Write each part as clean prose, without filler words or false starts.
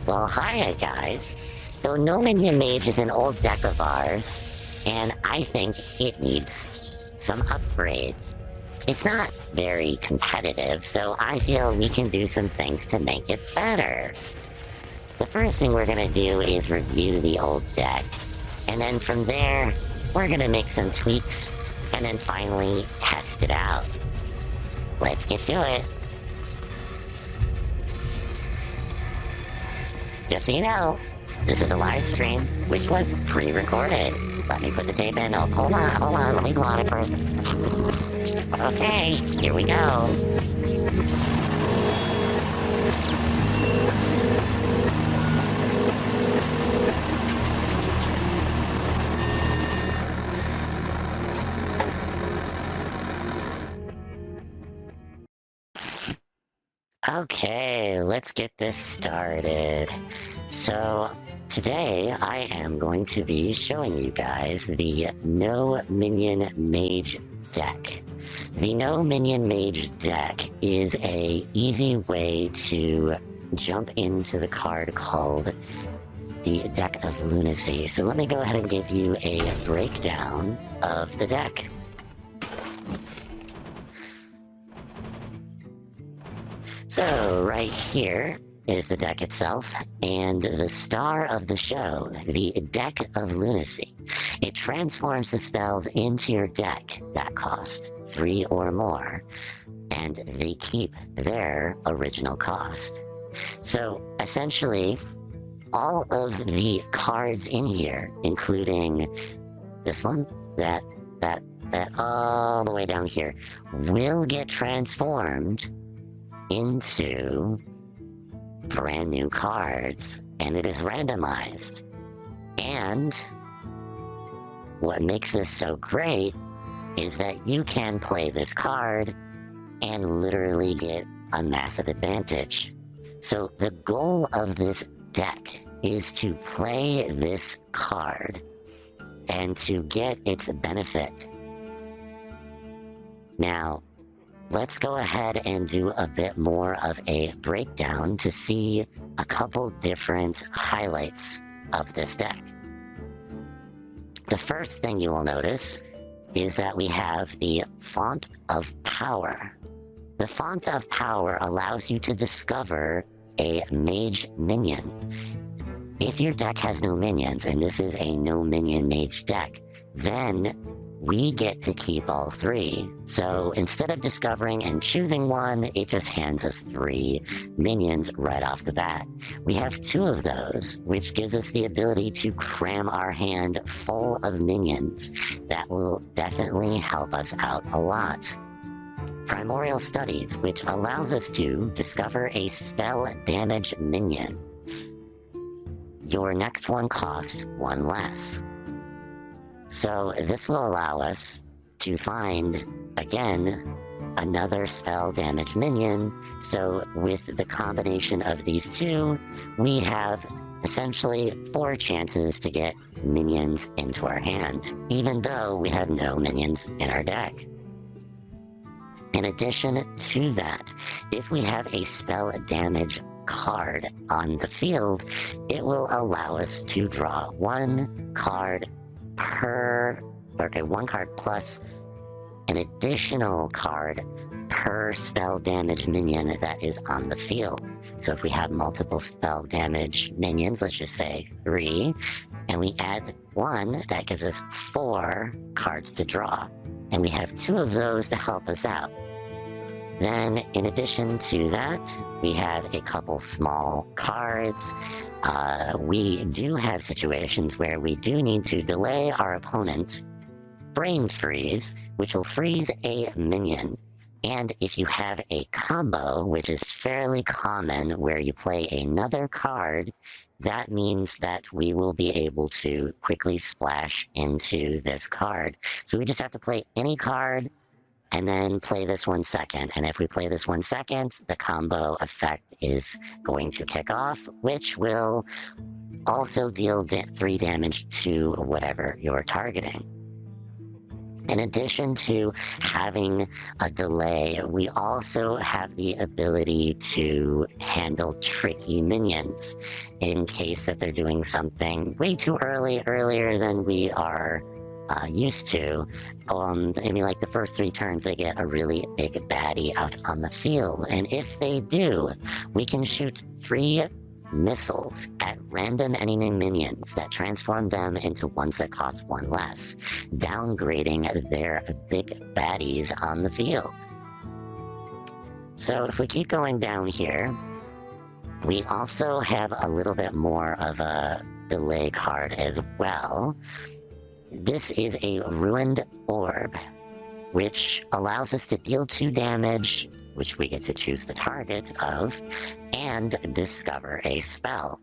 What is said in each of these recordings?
Well, hiya guys. So No Minion Mage is an old deck of ours, and I think it needs some upgrades. It's not very competitive, so I feel we can do some things to make it better. The first thing we're gonna do is review the old deck, and then from there, we're gonna make some tweaks, and then finally test it out. Let's get to it. Just so you know, this is a live stream, which was pre-recorded. Let me put the tape in. Oh, hold on, let me go on it first. Okay, here we go. Okay, let's get this started. So, today I am going to be showing you guys the No Minion Mage Deck. The No Minion Mage Deck is a easy way to jump into the card called the Deck of Lunacy. So let me go ahead and give you a breakdown of the deck. So, right here is the deck itself, and the star of the show, the Deck of Lunacy. It transforms the spells into your deck that cost 3 or more, and they keep their original cost. So, essentially, all of the cards in here, including this one, that all the way down here, will get transformed into brand new cards, and it is randomized. And what makes this so great is that you can play this card and literally get a massive advantage. So the goal of this deck is to play this card and to get its benefit. Now, let's go ahead and do a bit more of a breakdown to see a couple different highlights of this deck. The first thing you will notice is that we have the Font of Power. The Font of Power allows you to discover a mage minion. If your deck has no minions, and this is a No Minion Mage deck, then we get to keep all 3. So instead of discovering and choosing one, it just hands us 3 minions right off the bat. We have 2 of those, which gives us the ability to cram our hand full of minions. That will definitely help us out a lot. Primordial Studies, which allows us to discover a spell damage minion. Your next one costs 1 less. So this will allow us to find, again, another spell damage minion. So with the combination of these 2, we have essentially 4 chances to get minions into our hand, even though we have no minions in our deck. In addition to that, if we have a spell damage card on the field, it will allow us to draw 1 card one card plus an additional card per spell damage minion that is on the field. So if we have multiple spell damage minions, let's just say 3, and we add 1, that gives us 4 cards to draw. And we have 2 of those to help us out. Then, in addition to that, we have a couple small cards. We do have situations where we do need to delay our opponent Brain Freeze, which will freeze a minion. And if you have a combo, which is fairly common, where you play another card, that means that we will be able to quickly splash into this card. So we just have to play any card and then play this 1 second. And if we play this 1 second, the combo effect is going to kick off, which will also deal 3 damage to whatever you're targeting. In addition to having a delay, we also have the ability to handle tricky minions in case that they're doing something way too earlier than we are used to. I mean, like the first 3 turns, they get a really big baddie out on the field. And if they do, we can shoot 3 missiles at random enemy minions that transform them into ones that cost 1 less, downgrading their big baddies on the field. So if we keep going down here, we also have a little bit more of a delay card as well. This is a Ruined Orb, which allows us to deal 2 damage, which we get to choose the target of, and discover a spell.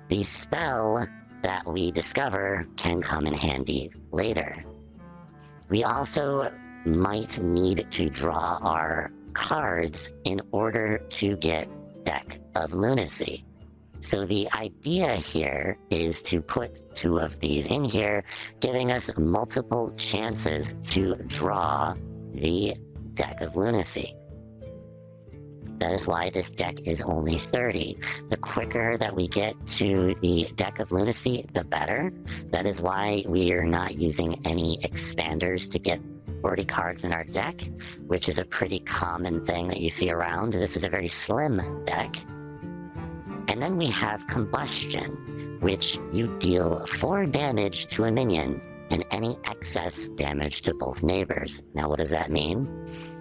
The spell that we discover can come in handy later. We also might need to draw our cards in order to get Deck of Lunacy. So the idea here is to put 2 of these in here, giving us multiple chances to draw the Deck of Lunacy. That is why this deck is only 30. The quicker that we get to the Deck of Lunacy, the better. That is why we are not using any expanders to get 40 cards in our deck, which is a pretty common thing that you see around. This is a very slim deck. And then we have Combustion, which you deal 4 damage to a minion and any excess damage to both neighbors. Now, what does that mean?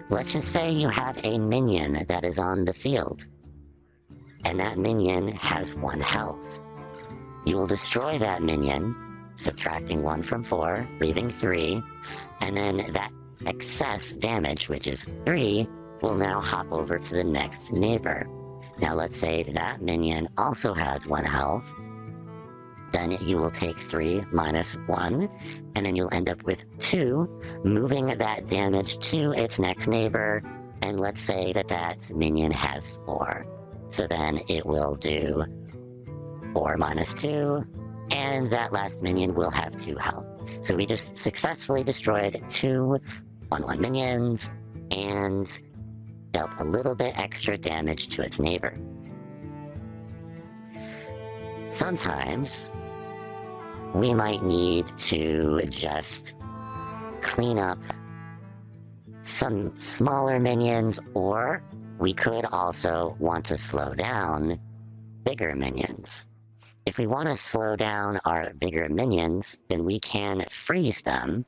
Let's just say you have a minion that is on the field, and that minion has 1 health. You will destroy that minion, subtracting 1 from 4, leaving 3, and then that excess damage, which is 3, will now hop over to the next neighbor. Now let's say that minion also has 1 health. Then you will take 3 minus 1, and then you'll end up with 2, moving that damage to its next neighbor, and let's say that that minion has 4. So then it will do 4 minus 2, and that last minion will have 2 health. So we just successfully destroyed 2 1/1 minions, and dealt a little bit extra damage to its neighbor. Sometimes we might need to just clean up some smaller minions, or we could also want to slow down bigger minions. If we want to slow down our bigger minions, then we can freeze them,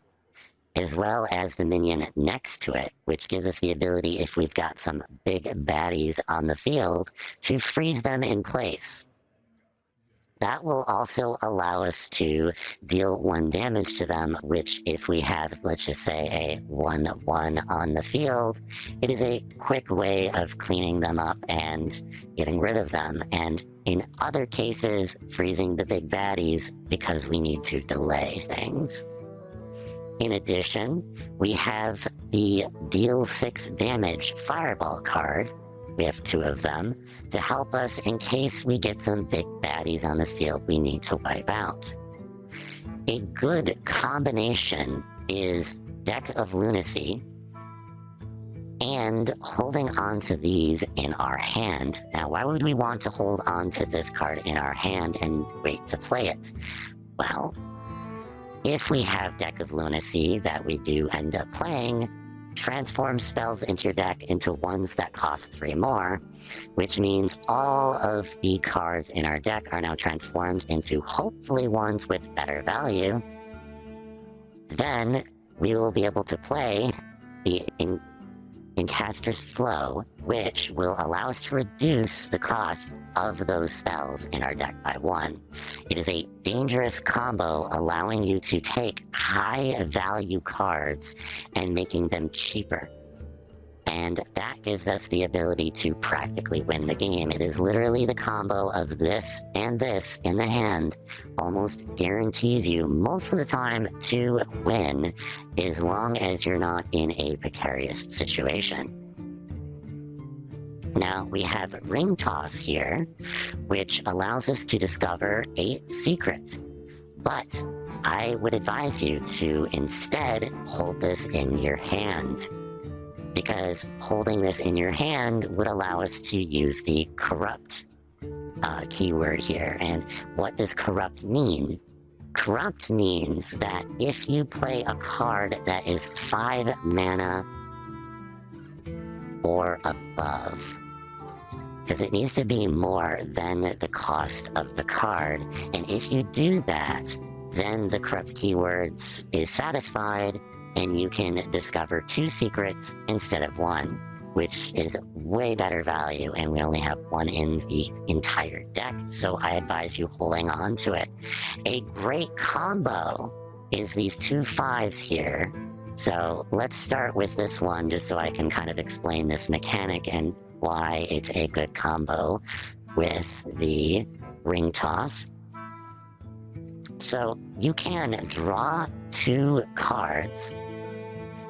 as well as the minion next to it, which gives us the ability, if we've got some big baddies on the field, to freeze them in place. That will also allow us to deal 1 damage to them, which if we have, let's just say, a 1/1 on the field, it is a quick way of cleaning them up and getting rid of them. And in other cases, freezing the big baddies because we need to delay things. In addition, we have the deal 6 damage fireball card. We have 2 of them to help us in case we get some big baddies on the field we need to wipe out. A good combination is Deck of Lunacy and holding on to these in our hand. Now, why would we want to hold on to this card in our hand and wait to play it? Well, if we have Deck of Lunacy that we do end up playing, transform spells into your deck into ones that cost 3 more, which means all of the cards in our deck are now transformed into hopefully ones with better value. Then we will be able to play the Incaster's Flow, which will allow us to reduce the cost of those spells in our deck by 1. It is a dangerous combo, allowing you to take high value cards and making them cheaper. And that gives us the ability to practically win the game. It is literally the combo of this and this in the hand almost guarantees you most of the time to win, as long as you're not in a precarious situation. Now we have Ring Toss here, which allows us to discover a secret. But I would advise you to instead hold this in your hand, because holding this in your hand would allow us to use the corrupt keyword here. And what does corrupt mean? Corrupt means that if you play a card that is 5 mana or above, because it needs to be more than the cost of the card, and if you do that, then the corrupt keywords is satisfied, and you can discover 2 secrets instead of 1, which is way better value, and we only have 1 in the entire deck, so I advise you holding on to it. A great combo is these 2 5s here. So let's start with this one, just so I can kind of explain this mechanic and why it's a good combo with the ring toss. So you can draw 2 cards,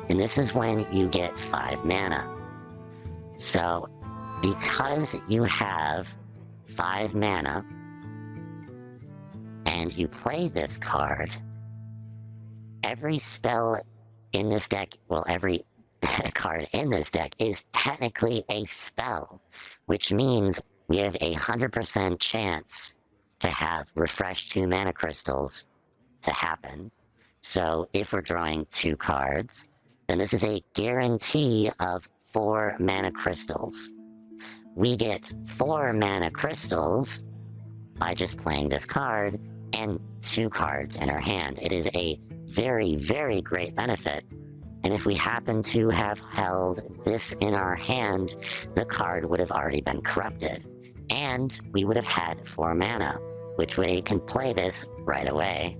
and this is when you get 5 mana. So because you have 5 mana and you play this card, every spell in this deck, well, every card in this deck is technically a spell, which means we have a 100% chance to have refresh 2 mana crystals to happen. So if we're drawing 2 cards, then this is a guarantee of 4 mana crystals. We get 4 mana crystals by just playing this card and 2 cards in our hand. It is a very, very great benefit. And if we happen to have held this in our hand, the card would have already been corrupted. And we would have had 4 mana, which we can play this right away.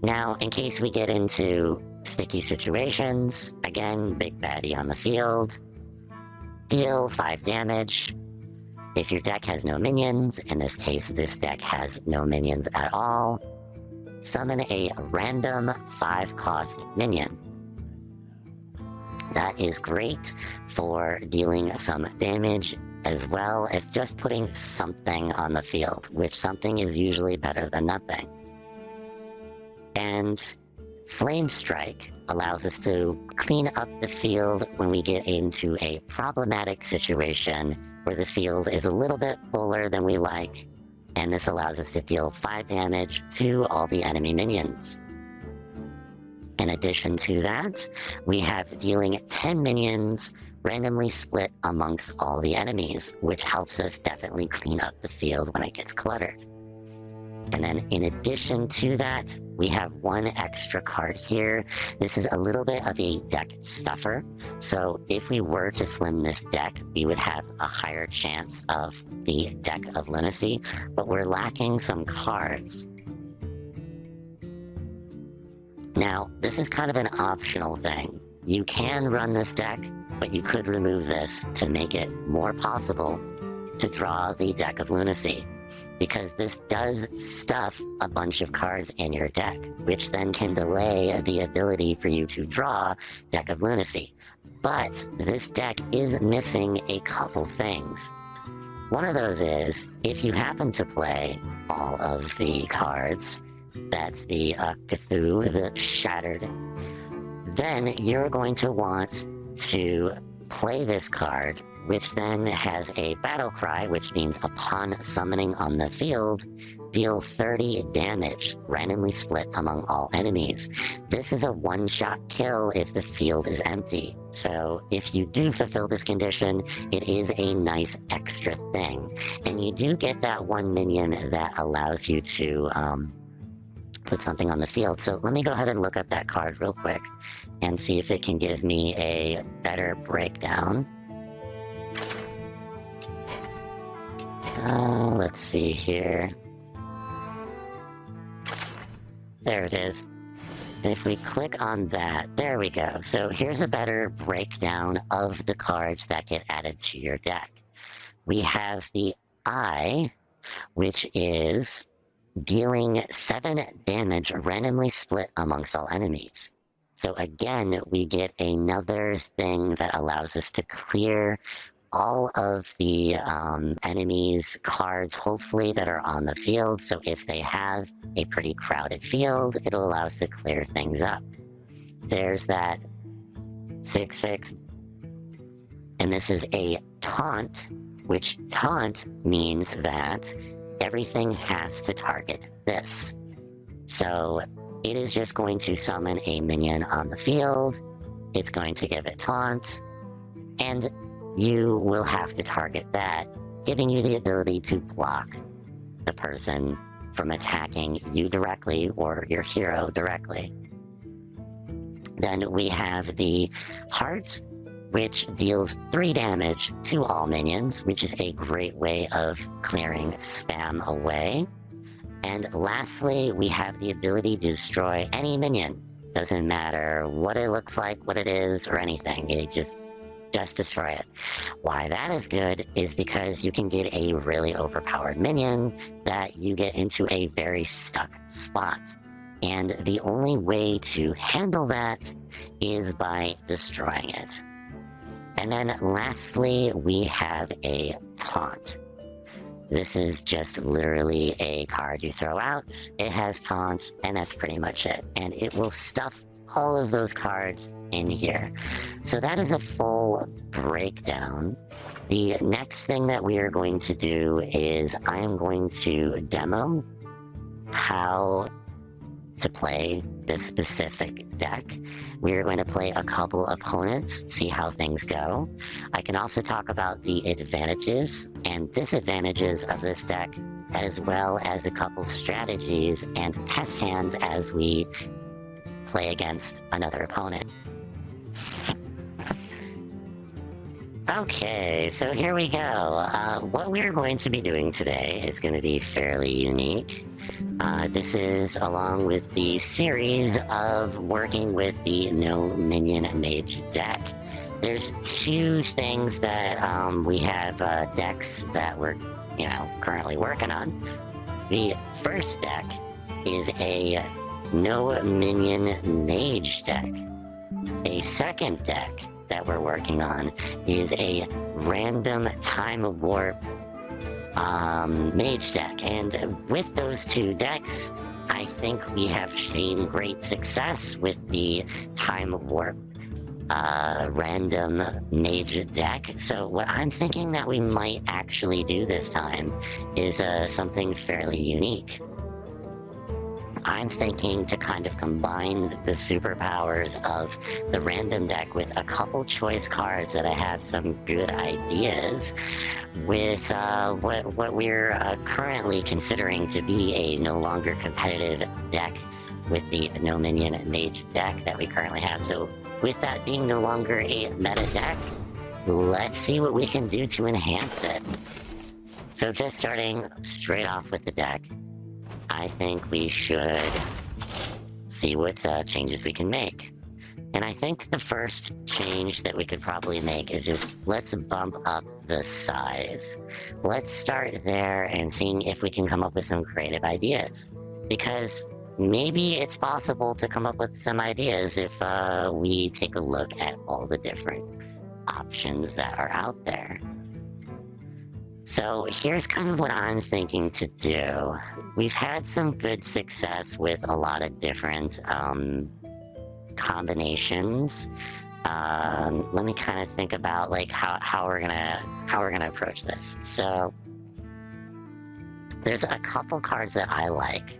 Now, in case we get into sticky situations, again, big baddie on the field, deal 5 damage. If your deck has no minions, in this case, this deck has no minions at all, summon a random 5-cost minion. That is great for dealing some damage, as well as just putting something on the field, which something is usually better than nothing. And Flame Strike allows us to clean up the field when we get into a problematic situation where the field is a little bit fuller than we like, and this allows us to deal 5 damage to all the enemy minions. In addition to that, we have dealing 10 minions randomly split amongst all the enemies, which helps us definitely clean up the field when it gets cluttered. And then in addition to that, we have 1 extra card here. This is a little bit of a deck stuffer. So if we were to slim this deck, we would have a higher chance of the Deck of Lunacy, but we're lacking some cards. Now, this is kind of an optional thing. You can run this deck, but you could remove this to make it more possible to draw the Deck of Lunacy, because this does stuff a bunch of cards in your deck, which then can delay the ability for you to draw Deck of Lunacy. But this deck is missing a couple things. One of those is, if you happen to play all of the cards, that's the Cthulhu, the Shattered, then you're going to want to play this card, which then has a battle cry, which means upon summoning on the field, deal 30 damage, randomly split among all enemies. This is a one-shot kill if the field is empty. So if you do fulfill this condition, it is a nice extra thing. And you do get that 1 minion that allows you to put something on the field. So let me go ahead and look up that card real quick and see if it can give me a better breakdown. Let's see here. There it is. And if we click on that, there we go. So here's a better breakdown of the cards that get added to your deck. We have the Eye, which is dealing 7 damage randomly split amongst all enemies. So again, we get another thing that allows us to clear all of the enemies' cards, hopefully, that are on the field. So if they have a pretty crowded field, it'll allow us to clear things up. There's that 6/6, and this is a taunt, which taunt means that everything has to target this. So it is just going to summon a minion on the field, it's going to give it taunt, and you will have to target that, giving you the ability to block the person from attacking you directly or your hero directly. Then we have the Heart, which deals 3 damage to all minions, which is a great way of clearing spam away. And lastly, we have the ability to destroy any minion. Doesn't matter what it looks like, what it is, or anything. It just destroy it. Why that is good is because you can get a really overpowered minion that you get into a very stuck spot. And the only way to handle that is by destroying it. And then lastly, we have a taunt. This is just literally a card you throw out, it has taunt, and that's pretty much it. And it will stuff all of those cards in here. So that is a full breakdown. The next thing that we are going to do is I am going to demo how to play this specific deck. We are going to play a couple opponents, see how things go. I can also talk about the advantages and disadvantages of this deck, as well as a couple strategies and test hands as we play against another opponent. Okay, so here we go. What we're going to be doing today is going to be fairly unique. This is along with the series of working with the No Minion Mage Deck. There's 2 things that we have decks that we're, currently working on. The first deck is a No Minion Mage Deck. A second deck that we're working on is a random time warp mage deck, and with those 2 decks I think we have seen great success with the time warp random mage deck. So what I'm thinking that we might actually do this time is something fairly unique. I'm thinking to kind of combine the superpowers of the random deck with a couple choice cards that I have some good ideas with what we're currently considering to be a no longer competitive deck with the No Minion Mage deck that we currently have. So with that being no longer a meta deck, let's see what we can do to enhance it. So just starting straight off with the deck, I think we should see what changes we can make. And I think the first change that we could probably make is just let's bump up the size. Let's start there and seeing if we can come up with some creative ideas. Because maybe it's possible to come up with some ideas if we take a look at all the different options that are out there. So here's kind of what I'm thinking to do. We've had some good success with a lot of different combinations. Let me kind of think about like how we're gonna approach this. So there's a couple cards that I like.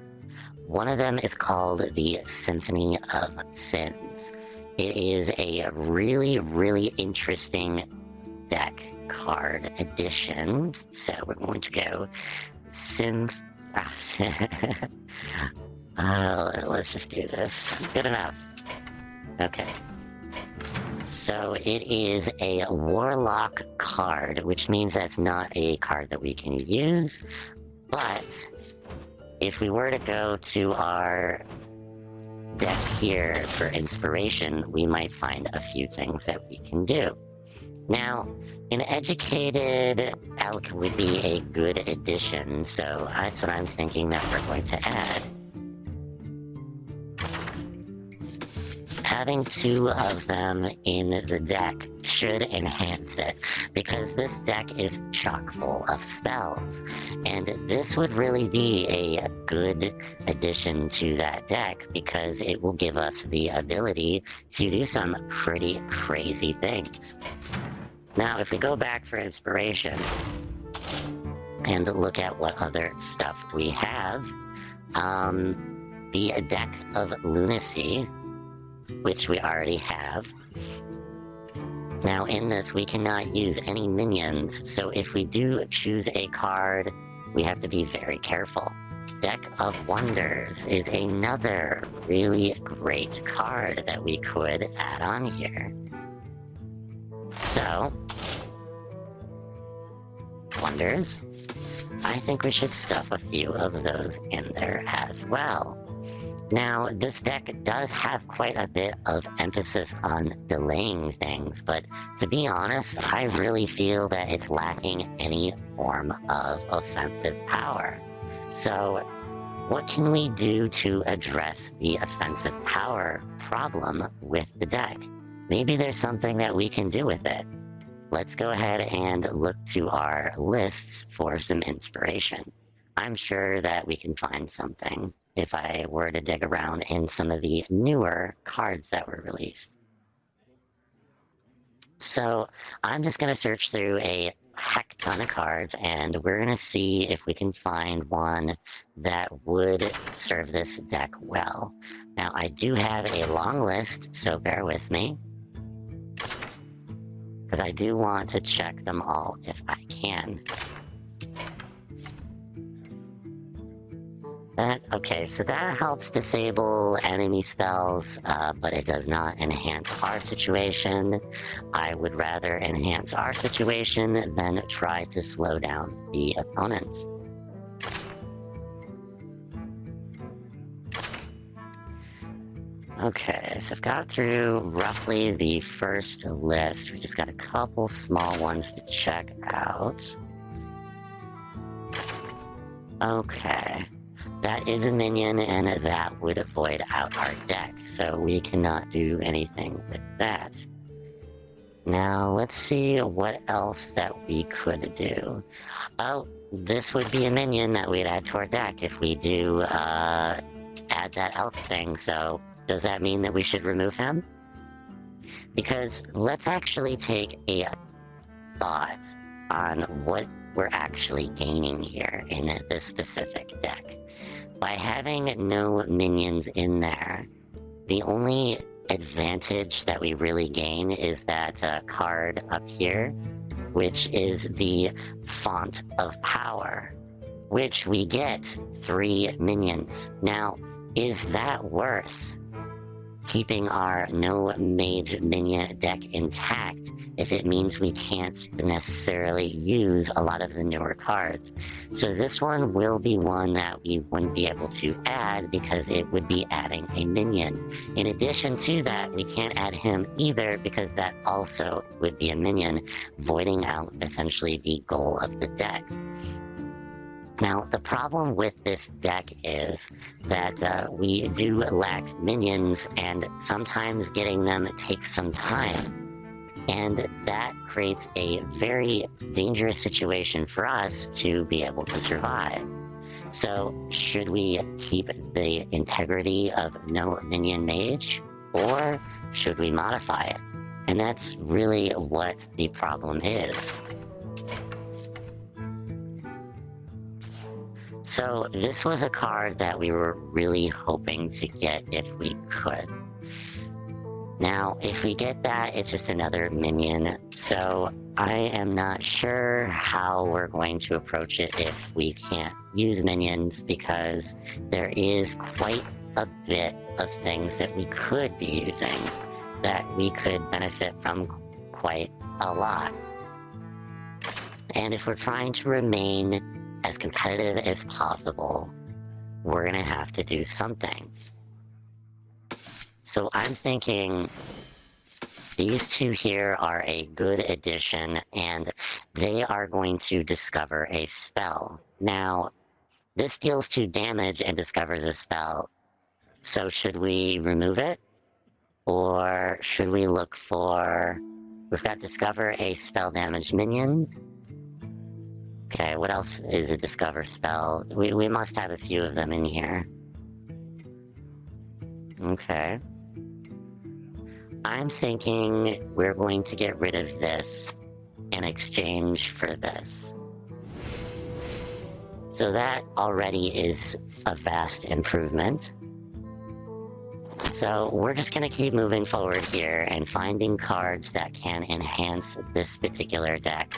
One of them is called the Symphony of Sins. It is a really, really interesting deck card addition. So we're going to go let's just do this. Good enough. Okay. So it is a Warlock card, which means that's not a card that we can use. But if we were to go to our deck here for inspiration, we might find a few things that we can do. Now, an Educated Elk would be a good addition, so that's what I'm thinking that we're going to add. having two of them in the deck should enhance it, because this deck is chock full of spells, and this would really be a good addition to that deck because it will give us the ability to do some pretty crazy things. Now, if we go back for inspiration and look at what other stuff we have, the deck of lunacy, which we already have. Now in this, we cannot use any minions, so if we do choose a card, we have to be very careful. Deck of Wonders is another really great card that we could add on here. So, Wonders, I think we should stuff a few of those in there as well. Now, this deck does have quite a bit of emphasis on delaying things, but to be honest, I really feel that it's lacking any form of offensive power. So, what can we do to address the offensive power problem with the deck? Maybe there's something that we can do with it. Let's go ahead and look to our lists for some inspiration. I'm sure that we can find something if I were to dig around in some of the newer cards that were released. So I'm just going to search through a heck ton of cards, and we're going to see if we can find one that would serve this deck well. Now, I do have a long list, so bear with me, because I do want to check them all if I can. Okay, so that helps disable enemy spells, but it does not enhance our situation. I would rather enhance our situation than try to slow down the opponent. Okay, so I've got through roughly the first list. We just got a couple small ones to check out. Okay. That is a minion, and that would void out our deck, so we cannot do anything with that. Now, let's see what else that we could do. Oh, this would be a minion that we'd add to our deck if we do add that elk thing, so does that mean that we should remove him? Because let's actually take a thought on what we're actually gaining here in this specific deck. By having no minions in there, the only advantage that we really gain is that card up here, which is the Font of Power, which we get 3 minions. Now, is that worth keeping our No Mage Minion deck intact if it means we can't necessarily use a lot of the newer cards? So this one will be one that we wouldn't be able to add because it would be adding a minion. In addition to that, we can't add him either because that also would be a minion, voiding out essentially the goal of the deck. Now, the problem with this deck is that we do lack minions, and sometimes getting them takes some time. And that creates a very dangerous situation for us to be able to survive. So, should we keep the integrity of No Minion Mage, or should we modify it? And that's really what the problem is. So this was a card that we were really hoping to get if we could. Now, if we get that, it's just another minion, so I am not sure how we're going to approach it if we can't use minions, because there is quite a bit of things that we could be using that we could benefit from quite a lot. And if we're trying to remain as competitive as possible, we're gonna have to do something. So I'm thinking these two here are a good addition, and they are going to discover a spell. Now, this deals 2 damage and discovers a spell, so should we remove it? Or should we look for... We've got discover a spell damage minion. Okay, what else is a discover spell? We must have a few of them in here. Okay. I'm thinking we're going to get rid of this in exchange for this. So that already is a vast improvement. So we're just going to keep moving forward here and finding cards that can enhance this particular deck.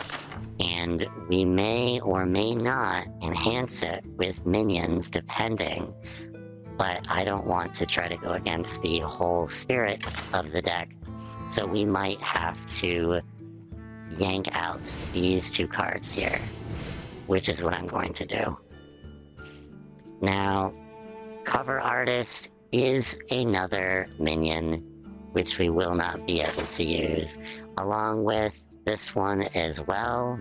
And we may or may not enhance it with minions, depending. But I don't want to try to go against the whole spirit of the deck. So we might have to yank out these two cards here, which is what I'm going to do. Now, cover artist is another minion, which we will not be able to use, along with this one as well,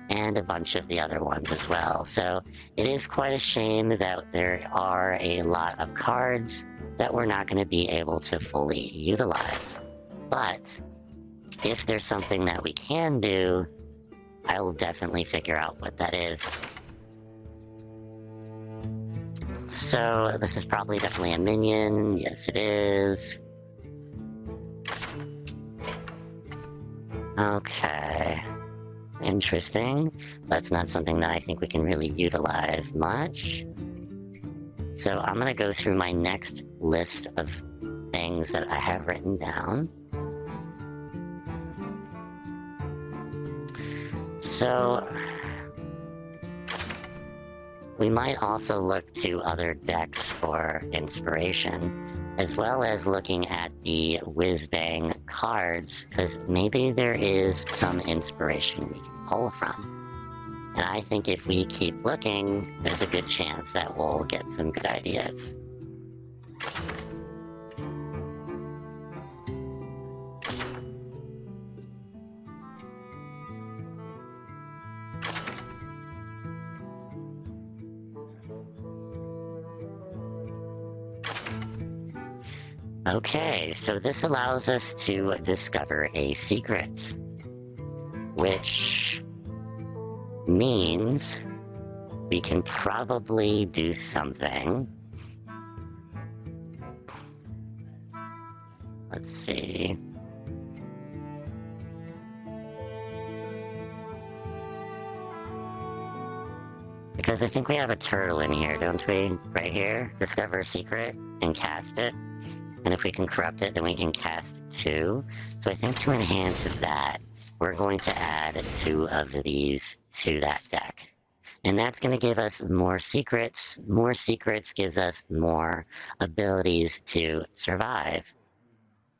and a bunch of the other ones as well. So it is quite a shame that there are a lot of cards that we're not going to be able to fully utilize. But if there's something that we can do, I will definitely figure out what that is. So this is probably definitely a minion. Yes, it is. Okay. Interesting. That's not something that I think we can really utilize much. So I'm going to go through my next list of things that I have written down. So we might also look to other decks for inspiration, as well as looking at the whiz-bang cards, because maybe there is some inspiration we can pull from. And I think if we keep looking, there's a good chance that we'll get some good ideas. Okay, so this allows us to discover a secret, which means we can probably do something. Let's see. Because I think we have a turtle in here, don't we? Right here. Discover a secret and cast it. And if we can corrupt it, then we can cast 2. So I think to enhance that, we're going to add 2 of these to that deck. And that's going to give us more secrets. More secrets gives us more abilities to survive.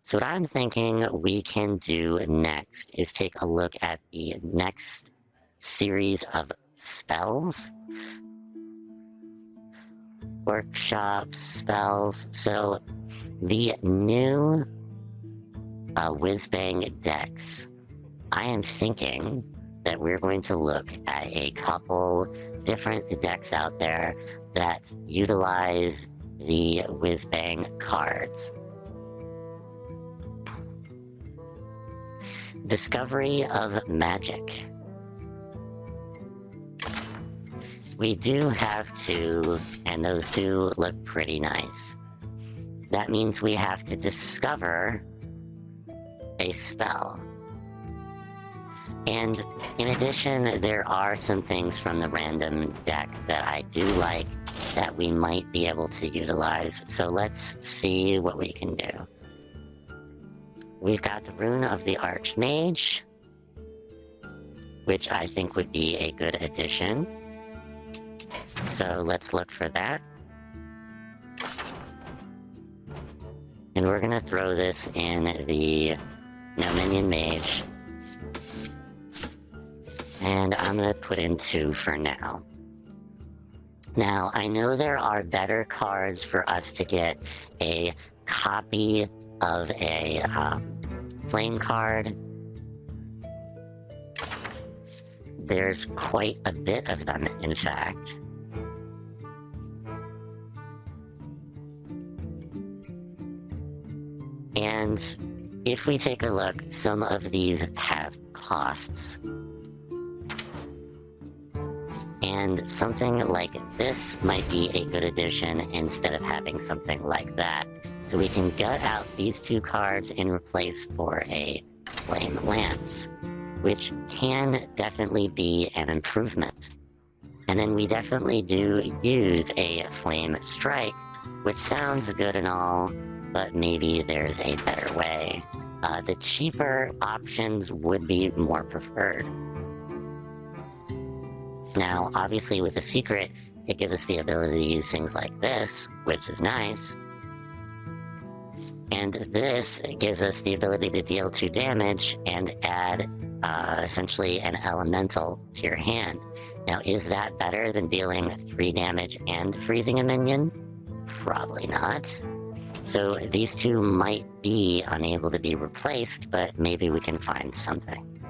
So what I'm thinking we can do next is take a look at the next series of spells. Workshops, spells. So the new whiz-bang decks, I am thinking that we're going to look at a couple different decks out there that utilize the whiz-bang cards. Discovery of Magic. We do have 2, and those do look pretty nice. That means we have to discover a spell. And in addition, there are some things from the random deck that I do like that we might be able to utilize. So let's see what we can do. We've got the Rune of the Archmage, which I think would be a good addition. So let's look for that. And we're gonna throw this in the No Minion Mage. And I'm gonna put in 2 for now. Now, I know there are better cards for us to get a copy of a flame card. There's quite a bit of them, in fact. And And if we take a look, some of these have costs. And something like this might be a good addition instead of having something like that. So we can gut out these two cards and replace for a Flame Lance, which can definitely be an improvement. And then we definitely do use a Flame Strike, which sounds good and all, but maybe there's a better way. The cheaper options would be more preferred. Now, obviously with a secret, it gives us the ability to use things like this, which is nice. And this gives us the ability to deal 2 damage and add essentially an elemental to your hand. Now, is that better than dealing 3 damage and freezing a minion? Probably not. So these two might be unable to be replaced, but maybe we can find something.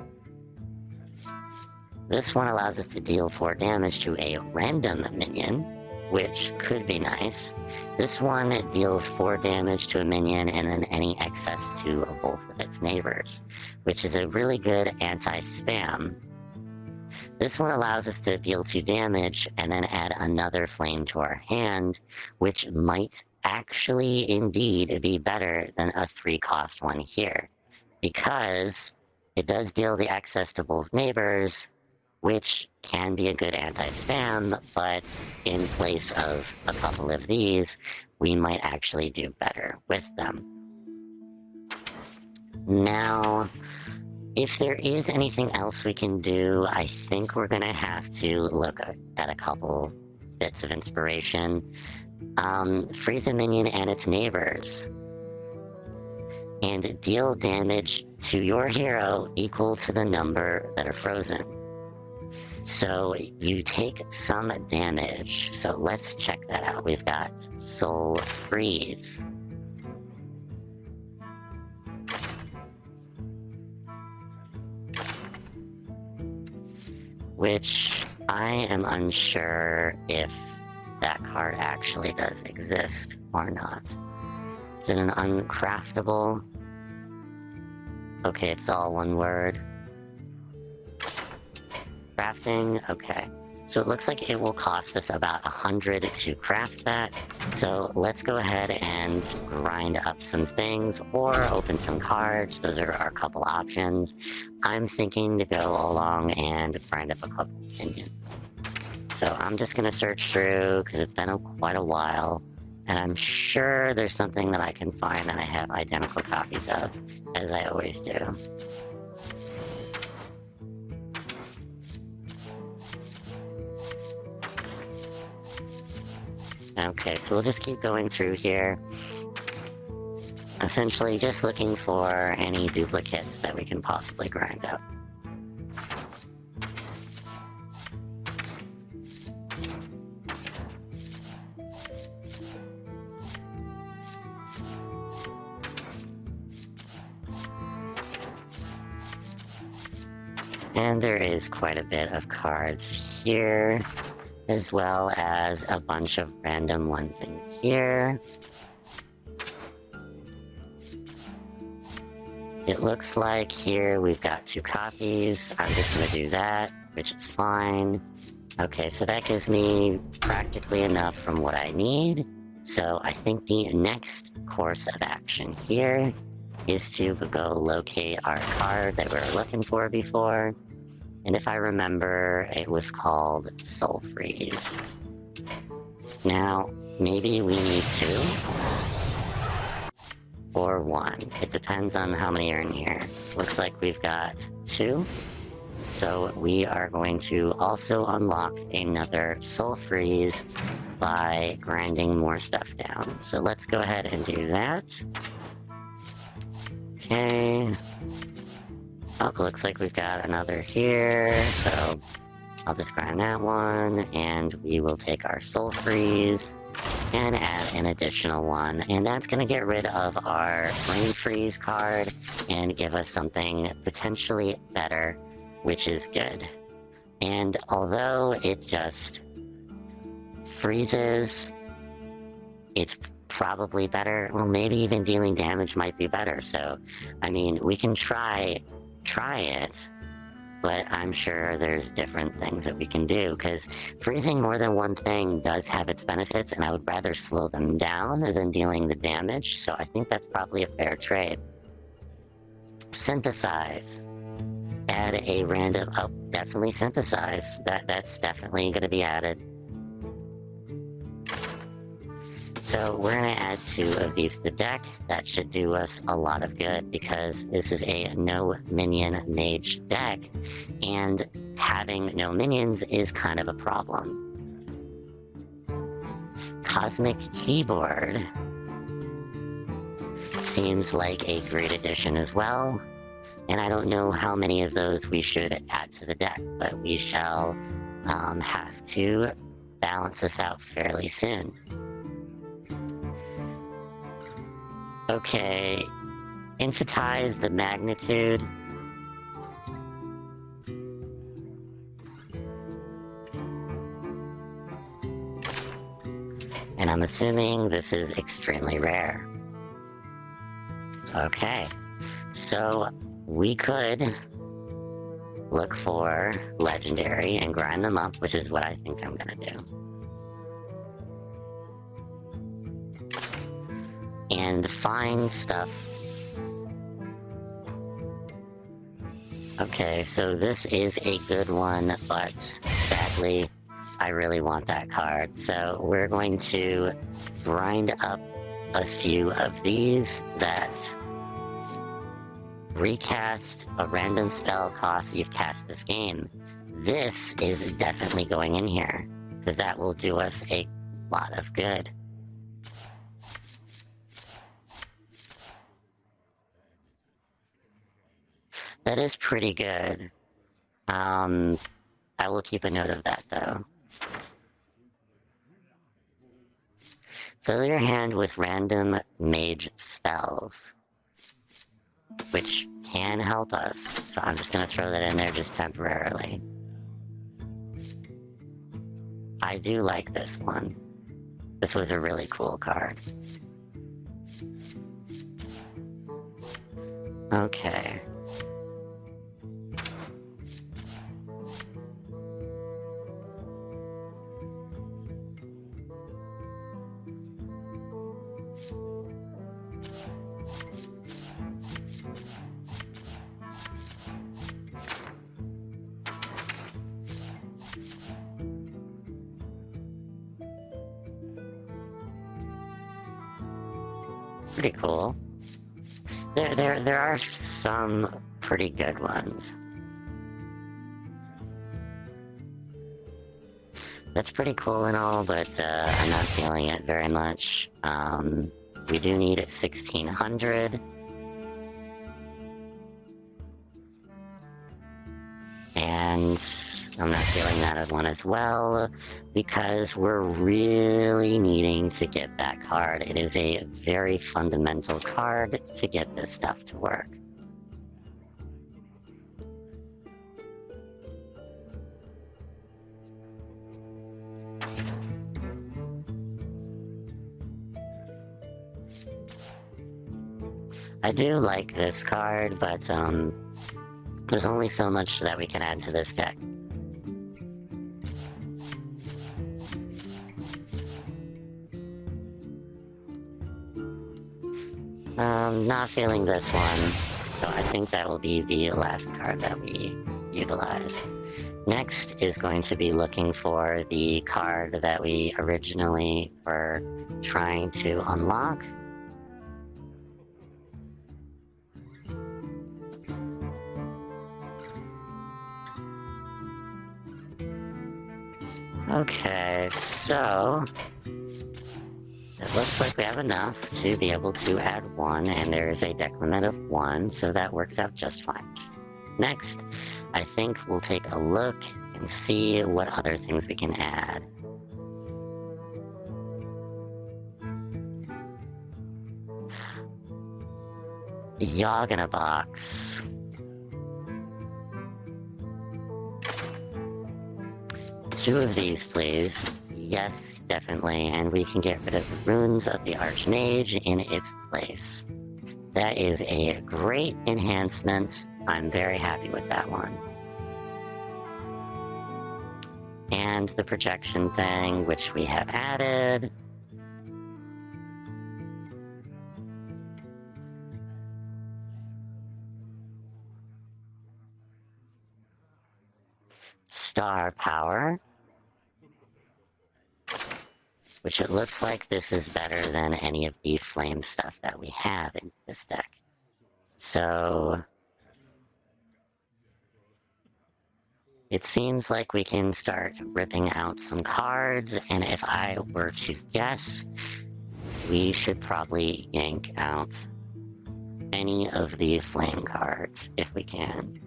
This one allows us to deal 4 damage to a random minion, which could be nice. This one deals 4 damage to a minion and then any excess to both of its neighbors, which is a really good anti-spam. This one allows us to deal 2 damage and then add another flame to our hand, which might actually indeed be better than a 3-cost one here, because it does deal the excess to both neighbors, which can be a good anti-spam, but in place of a couple of these, we might actually do better with them. Now, if there is anything else we can do, I think we're gonna have to look at a couple bits of inspiration. Freeze a minion and its neighbors, and deal damage to your hero equal to the number that are frozen. So you take some damage. So let's check that out. We've got Soul Freeze. Which I am unsure if that card actually does exist or not. Is it an uncraftable? Okay, it's all one word. Crafting, okay. So it looks like it will cost us about 100 to craft that. So let's go ahead and grind up some things or open some cards. Those are our couple options. I'm thinking to go along and grind up a couple minions. So I'm just gonna search through because it's been quite a while, and I'm sure there's something that I can find that I have identical copies of, as I always do. Okay, so we'll just keep going through here. Essentially just looking for any duplicates that we can possibly grind up. And there is quite a bit of cards here, as well as a bunch of random ones in here. It looks like here we've got 2 copies. I'm just going to do that, which is fine. Okay, so that gives me practically enough from what I need. So I think the next course of action here is to go locate our card that we were looking for before. And if I remember, it was called Soul Freeze. Now, maybe we need 2 or 1. It depends on how many are in here. Looks like we've got 2. So we are going to also unlock another Soul Freeze by grinding more stuff down. So let's go ahead and do that. Okay. Oh, looks like we've got another here, so I'll just grind that one, and we will take our Soul Freeze and add an additional one, and that's going to get rid of our Flame Freeze card and give us something potentially better, which is good. And although it just freezes, it's probably better. Well, maybe even dealing damage might be better. So, I mean, we can try it, but I'm sure there's different things that we can do, because freezing more than one thing does have its benefits, and I would rather slow them down than dealing the damage, so I think that's probably a fair trade. Synthesize. Add a random... Oh, definitely synthesize. That's definitely going to be added. So we're going to add 2 of these to the deck. That should do us a lot of good, because this is a No Minion Mage deck, and having no minions is kind of a problem. Cosmic Keyboard seems like a great addition as well, and I don't know how many of those we should add to the deck, but we shall have to balance this out fairly soon. Okay, emphasize the magnitude. And I'm assuming this is extremely rare. Okay, so we could look for legendary and grind them up, which is what I think I'm gonna do. And find stuff. Okay, so this is a good one, but sadly, I really want that card. So we're going to grind up a few of these that recast a random spell cost you've cast this game. This is definitely going in here, because that will do us a lot of good. That is pretty good. I will keep a note of that, though. Fill your hand with random mage spells, which can help us. So I'm just going to throw that in there just temporarily. I do like this one. This was a really cool card. Okay. Pretty cool. There are some pretty good ones. That's pretty cool and all, but I'm not feeling it very much. We do need 1600. And I'm not feeling that one as well, because we're really needing to get that card. It is a very fundamental card to get this stuff to work. I do like this card, but there's only so much that we can add to this deck. Not feeling this one, so I think that will be the last card that we utilize. Next is going to be looking for the card that we originally were trying to unlock. Okay, so it looks like we have enough to be able to add 1, and there is a deck limit of 1, so that works out just fine. Next, I think we'll take a look and see what other things we can add. Yogg box. Two of these, please. Yes, definitely, and we can get rid of the runes of the Archmage in its place. That is a great enhancement. I'm very happy with that one. And the projection thing, which we have added. Star power. Which it looks like this is better than any of the flame stuff that we have in this deck. So it seems like we can start ripping out some cards, and if I were to guess, we should probably yank out any of the flame cards if we can.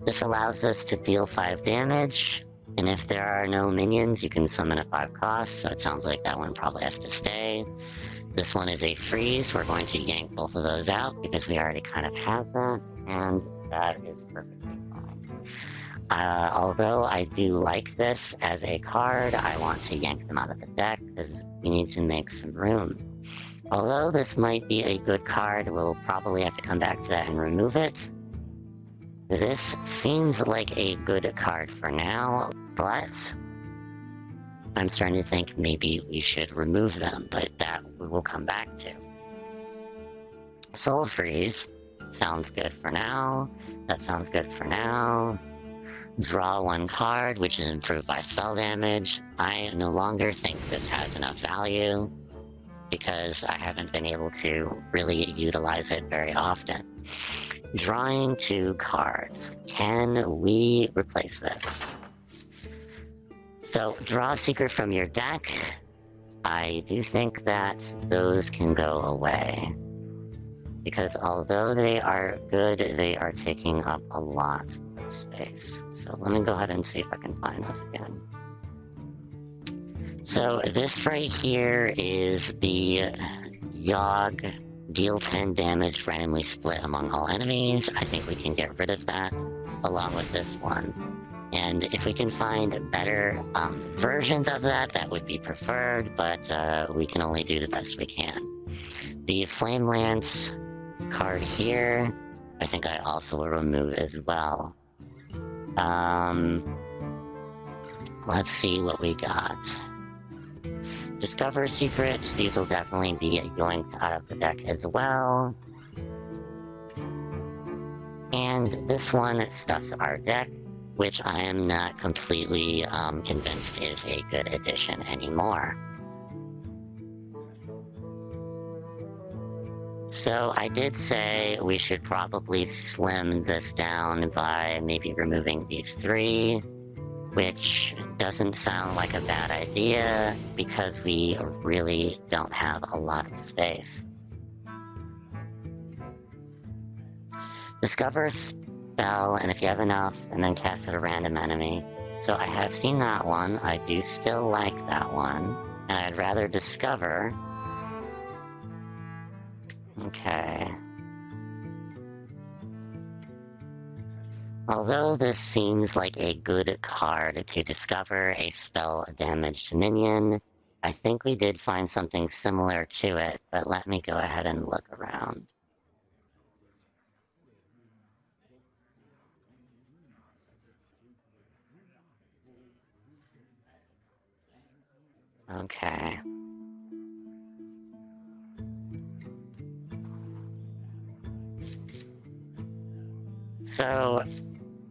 This allows us to deal 5 damage, and if there are no minions, you can summon a 5 cost, so it sounds like that one probably has to stay. This one is a freeze. We're going to yank both of those out because we already kind of have that, and that is perfectly fine. Although I do like this as a card, I want to yank them out of the deck because we need to make some room. Although this might be a good card, we'll probably have to come back to that and remove it. This seems like a good card for now, but I'm starting to think maybe we should remove them, but that we will come back to. Soul Freeze sounds good for now. That sounds good for now. Draw 1 card, which is improved by spell damage. I no longer think this has enough value because I haven't been able to really utilize it very often. Drawing 2 cards. Can we replace this? So, draw a secret from your deck. I do think that those can go away. Because although they are good, they are taking up a lot of space. So let me go ahead and see if I can find those again. So this right here is the Yogg. Deal 10 damage randomly split among all enemies. I think we can get rid of that along with this one. And if we can find better versions of that, that would be preferred, but we can only do the best we can. The Flame Lance card here, I think I also will remove as well. Let's see what we got. Discover secrets. These will definitely be yoinked out of the deck as well. And this one stuffs our deck, which I am not completely convinced is a good addition anymore. So I did say we should probably slim this down by maybe removing these 3. Which doesn't sound like a bad idea because we really don't have a lot of space. Discover a spell, and if you have enough, and then cast at a random enemy. So I have seen that one. I do still like that one. And I'd rather discover. Okay. Although this seems like a good card to discover a spell damaged minion, I think we did find something similar to it, but let me go ahead and look around. Okay. So,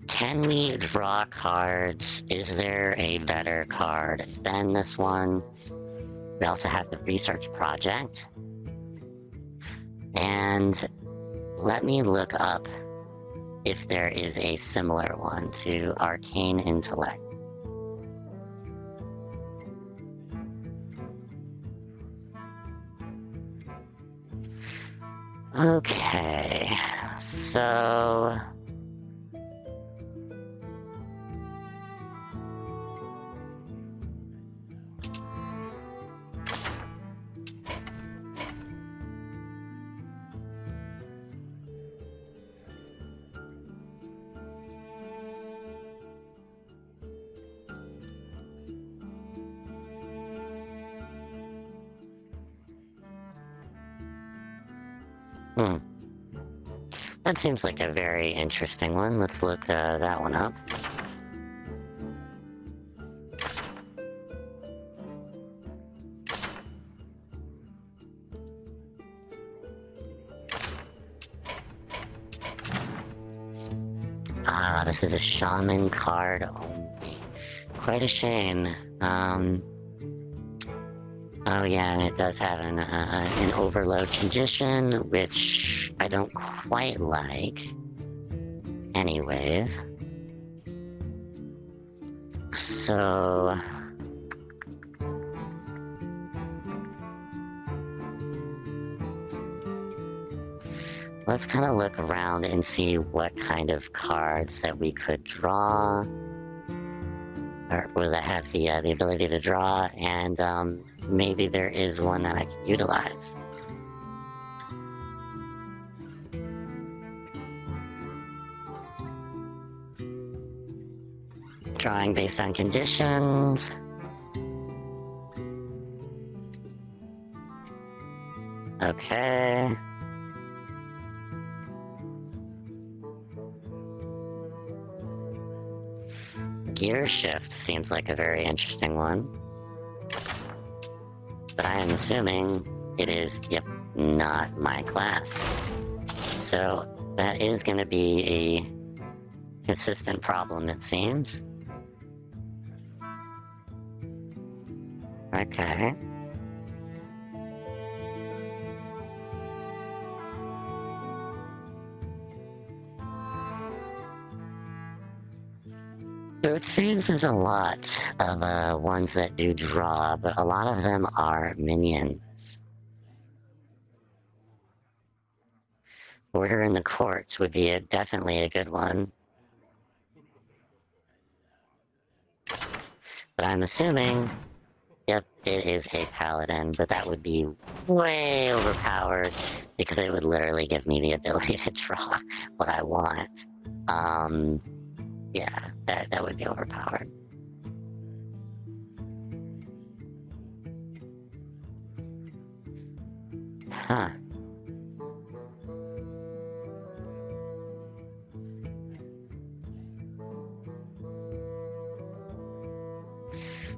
can we draw cards? Is there a better card than this one? We also have the research project. And let me look up if there is a similar one to Arcane Intellect. Okay, so Hmm. That seems like a very interesting one. Let's look that one up. Ah, this is a shaman card only. Quite a shame. Oh yeah, and it does have an overload condition, which I don't quite like. Anyways. So... let's kind of look around and see what kind of cards that we could draw. Or that have the ability to draw, and maybe there is one that I can utilize. Drawing based on conditions. Okay. Gear shift seems like a very interesting one. But I am assuming it is, yep, not my class. So that is going to be a consistent problem, it seems. Okay. So it seems there's a lot of ones that do draw, but a lot of them are minions. Order in the Courts would be definitely a good one. But I'm assuming, yep, it is a paladin, but that would be way overpowered because it would literally give me the ability to draw what I want. Yeah, that would be overpowered. Huh.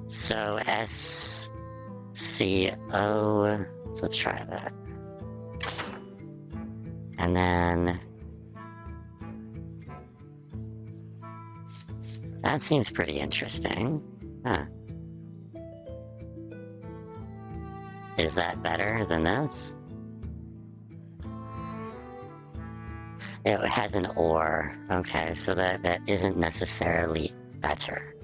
So SCO, so let's try that. And then that seems pretty interesting. Huh. Is that better than this? It has an or. Okay, so that isn't necessarily better.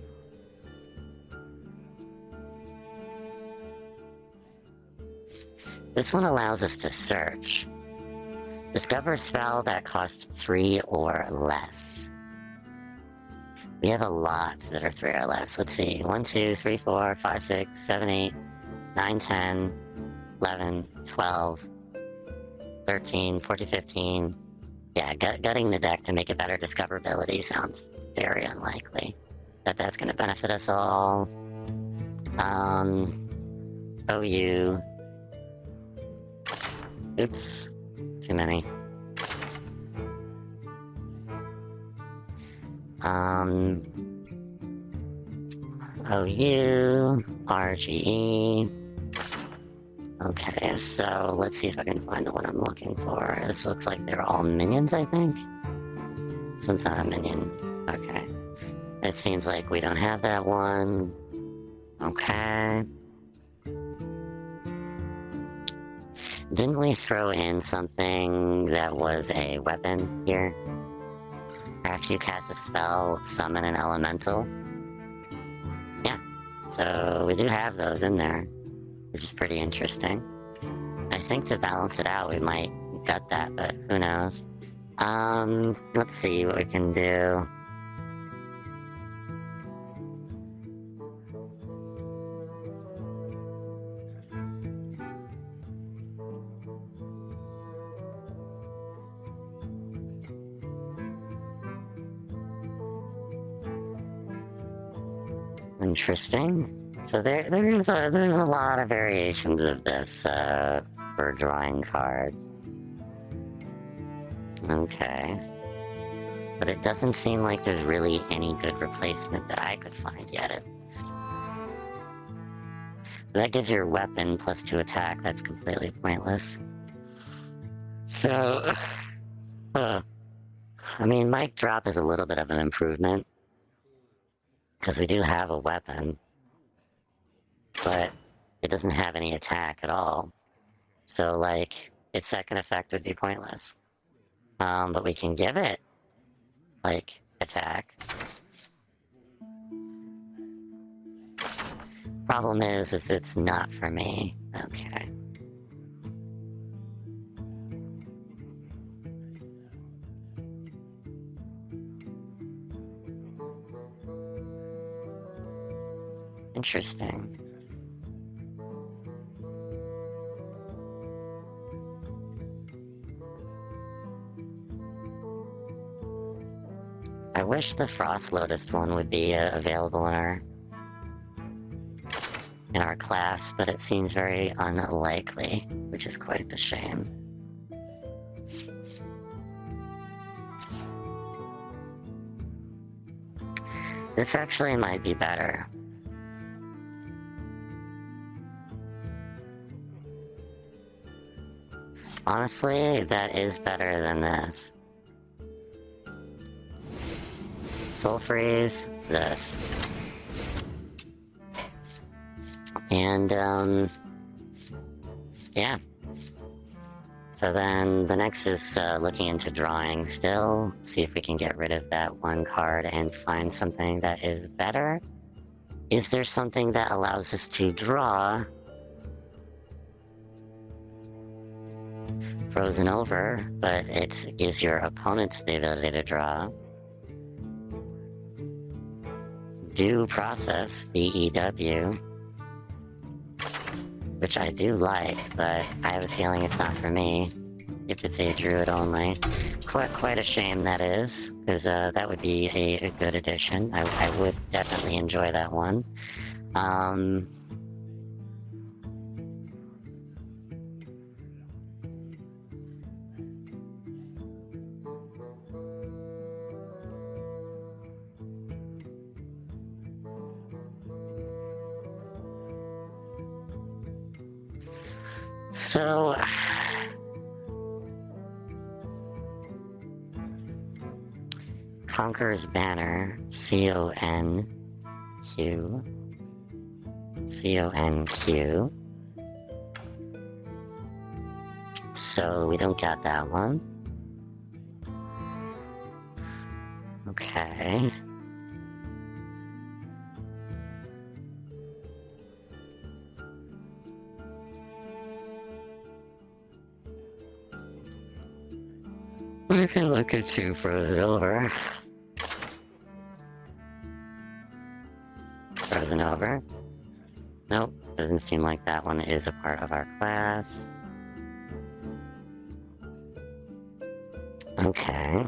This one allows us to search. Discover a spell that costs 3 or less. We have a lot that are 3 or less. Let's see. 1, 2, 3, 4, 5, 6, 7, 8, 9, 10, 11, 12, 13, 14, 15. Yeah, gutting the deck to make it better discoverability sounds very unlikely. That's going to benefit us all. OU. Oops. Too many. OU, RGE. Okay, so let's see if I can find the one I'm looking for. This looks like they're all minions, I think. This one's not a minion. Okay. It seems like we don't have that one. Okay. Didn't we throw in something that was a weapon here? After you cast a spell, summon an elemental? Yeah, so we do have those in there, which is pretty interesting. I think to balance it out, we might gut that, but who knows. Let's see what we can do. Interesting. So there's a lot of variations of this for drawing cards. Okay. But it doesn't seem like there's really any good replacement that I could find yet, at least. That gives your weapon +2 attack. That's completely pointless. So, I mean, Mic Drop is a little bit of an improvement, because we do have a weapon, but it doesn't have any attack at all. So, like, its second effect would be pointless. But we can give it, like, attack. Problem is it's not for me. Okay. Interesting. I wish the Frost Lotus one would be available in our class, but it seems very unlikely, which is quite a shame. This actually might be better. Honestly, that is better than this. Soul Freeze, this. And, yeah. So then the next is looking into drawing still, see if we can get rid of that one card and find something that is better. Is there something that allows us to draw Frozen Over, but it gives your opponent the ability to draw? Due Process, DEW, which I do like, but I have a feeling it's not for me, if it's a Druid only. Quite a shame that is, because that would be a good addition. I would definitely enjoy that one. So... Conqueror's Banner, C-O-N-Q. C-O-N-Q. So we don't got that one. Okay. We can look at you Frozen Over. Frozen Over. Nope, doesn't seem like that one is a part of our class. Okay.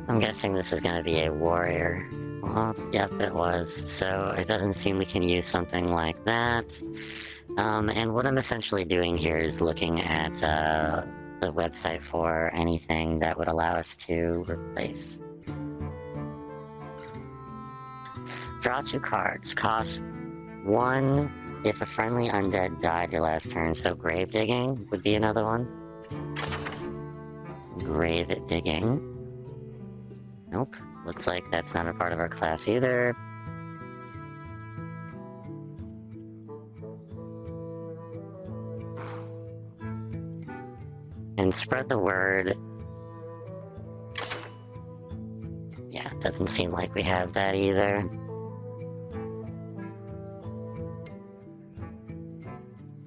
I'm guessing this is gonna be a warrior. Well, yep, it was. So it doesn't seem we can use something like that. And what I'm essentially doing here is looking at the website for anything that would allow us to replace. Draw 2 cards. Cost 1 if a friendly undead died your last turn. So grave digging would be another one. Grave digging. Nope. Looks like that's not a part of our class either. And spread the word. Yeah, doesn't seem like we have that either.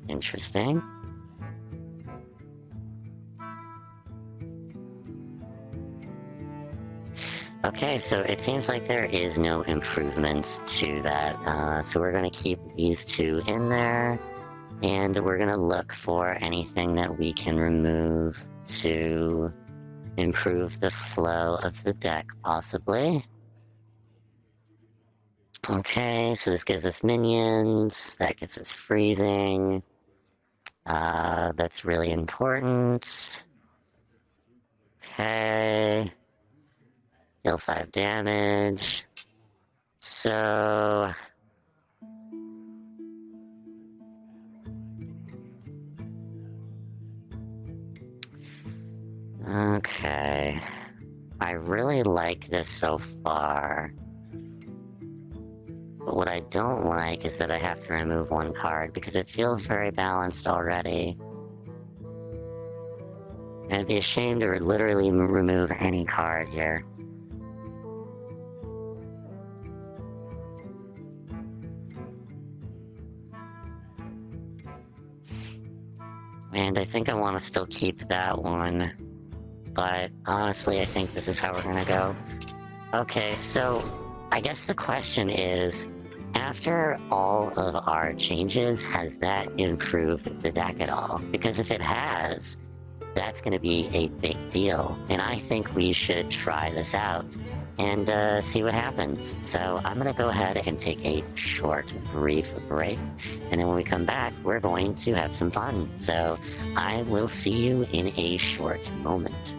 Interesting. Okay, so it seems like there is no improvements to that, so we're going to keep these two in there, and we're going to look for anything that we can remove to improve the flow of the deck, possibly. Okay, so this gives us minions, that gets us freezing, that's really important. Okay. Deal 5 damage. So... okay. I really like this so far. But what I don't like is that I have to remove one card, because it feels very balanced already. And it'd be a shame to literally remove any card here. And I think I want to still keep that one. But honestly, I think this is how we're gonna go. Okay, so I guess the question is, after all of our changes, has that improved the deck at all? Because if it has, that's going to be a big deal, and I think we should try this out and see what happens. So I'm going to go ahead and take a short, brief break, and then when we come back, we're going to have some fun. So I will see you in a short moment.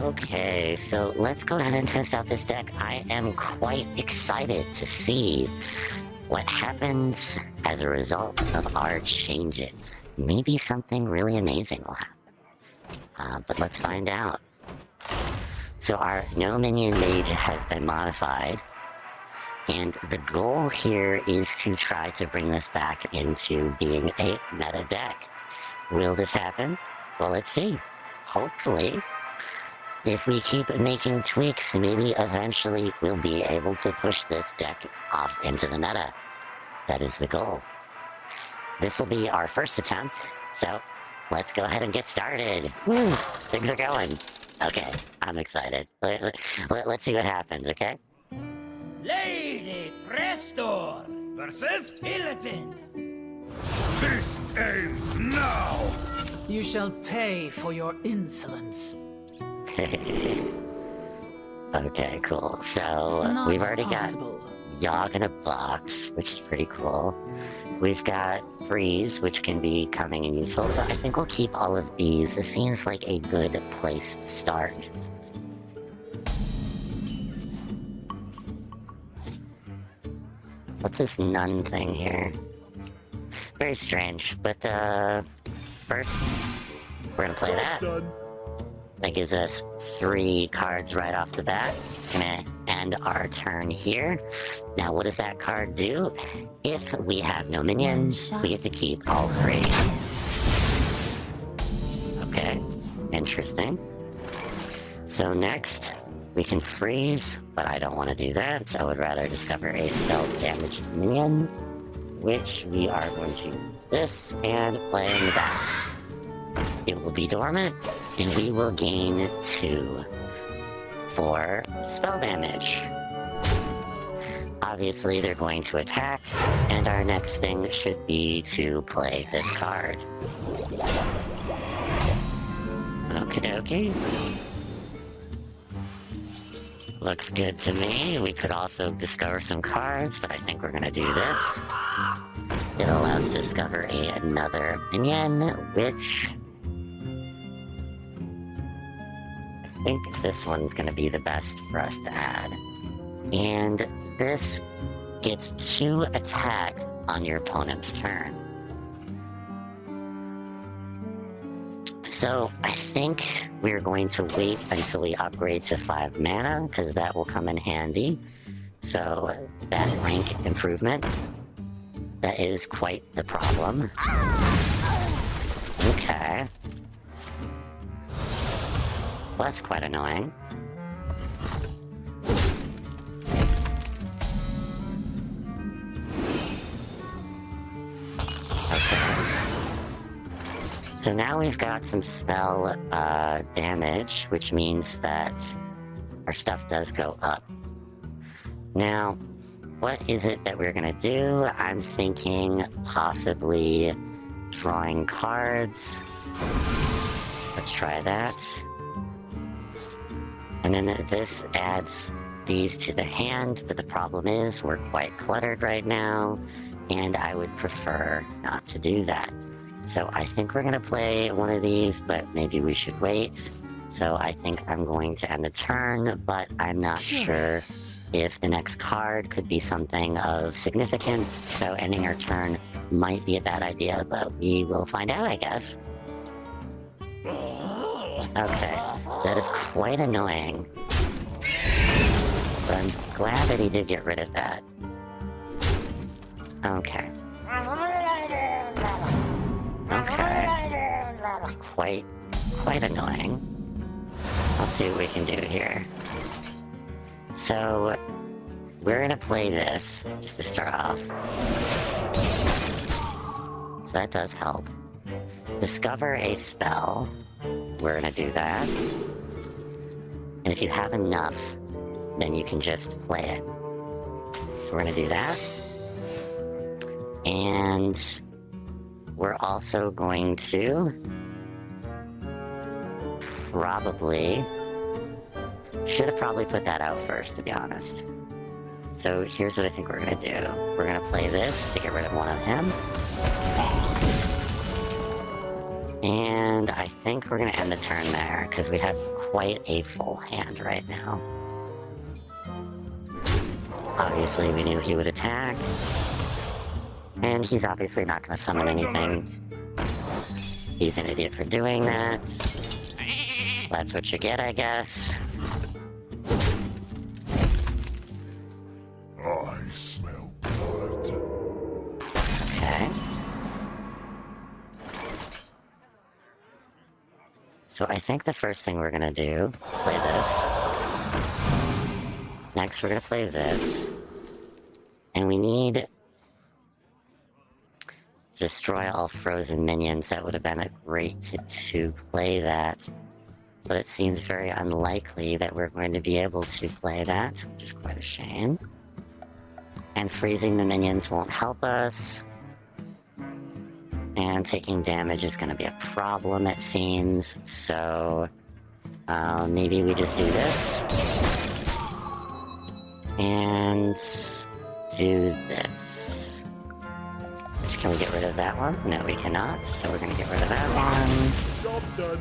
Okay, so let's go ahead and test out this deck. I am quite excited to see what happens as a result of our changes. Maybe something really amazing will happen. But let's find out. So our No Minion Mage has been modified, and the goal here is to try to bring this back into being a meta deck. Will this happen? Well, let's see. Hopefully, if we keep making tweaks, maybe eventually we'll be able to push this deck off into the meta. That is the goal. This will be our first attempt, so let's go ahead and get started. Woo, things are going. Okay, I'm excited. Let's see what happens, okay? Lady Prestor versus Hilton. This ends now! You shall pay for your insolence. Okay, cool. So, Not we've already possible. got Yogg in a box, which is pretty cool. We've got Freeze, which can be coming and useful. So I think we'll keep all of these. This seems like a good place to start. What's this nun thing here? Very strange, but first, we're gonna play that. That gives us 3 cards right off the bat. Gonna end our turn here. Now, what does that card do? If we have no minions, we get to keep all 3. Okay, interesting. So next, we can freeze, but I don't want to do that. So I would rather discover a spell damaged minion, which we are going to use this and playing that. It will be dormant, and we will gain 2 for spell damage. Obviously, they're going to attack, and our next thing should be to play this card. Okie dokie. Looks good to me. We could also discover some cards, but I think we're gonna do this. It allows us to discover another minion, which I think this one's gonna be the best for us to add. And this gets 2 attack on your opponent's turn. So I think we're going to wait until we upgrade to 5 mana, because that will come in handy. So that rank improvement, that is quite the problem. Okay. Well, that's quite annoying. So now we've got some spell damage, which means that our stuff does go up. Now, what is it that we're gonna do? I'm thinking possibly drawing cards. Let's try that. And then this adds these to the hand, but the problem is we're quite cluttered right now, and I would prefer not to do that. So I think we're gonna play one of these, but maybe we should wait. So I think I'm going to end the turn, but I'm not sure if the next card could be something of significance. So ending our turn might be a bad idea, but we will find out, I guess. Okay, that is quite annoying. But I'm glad that he did get rid of that. Okay. Okay. Quite annoying. Let's see what we can do here. So, we're gonna play this, just to start off. So that does help. Discover a spell. We're gonna do that. And if you have enough, then you can just play it. So we're gonna do that. And we're also going to should have probably put that out first, to be honest. So here's what I think we're gonna do. We're gonna play this to get rid of one of him. And I think we're gonna end the turn there, because we have quite a full hand right now. Obviously, we knew he would attack. And he's obviously not going to summon anything. He's an idiot for doing that. That's what you get, I guess. I smell blood. Okay. So I think the first thing we're gonna do is play this. Next, we're gonna play this. And we need to destroy all frozen minions. That would have been a great to play that. But it seems very unlikely that we're going to be able to play that, which is quite a shame. And freezing the minions won't help us. And taking damage is going to be a problem, it seems. So maybe we just do this. And do this. Which, can we get rid of that one? No, we cannot. So we're going to get rid of that one. Job done.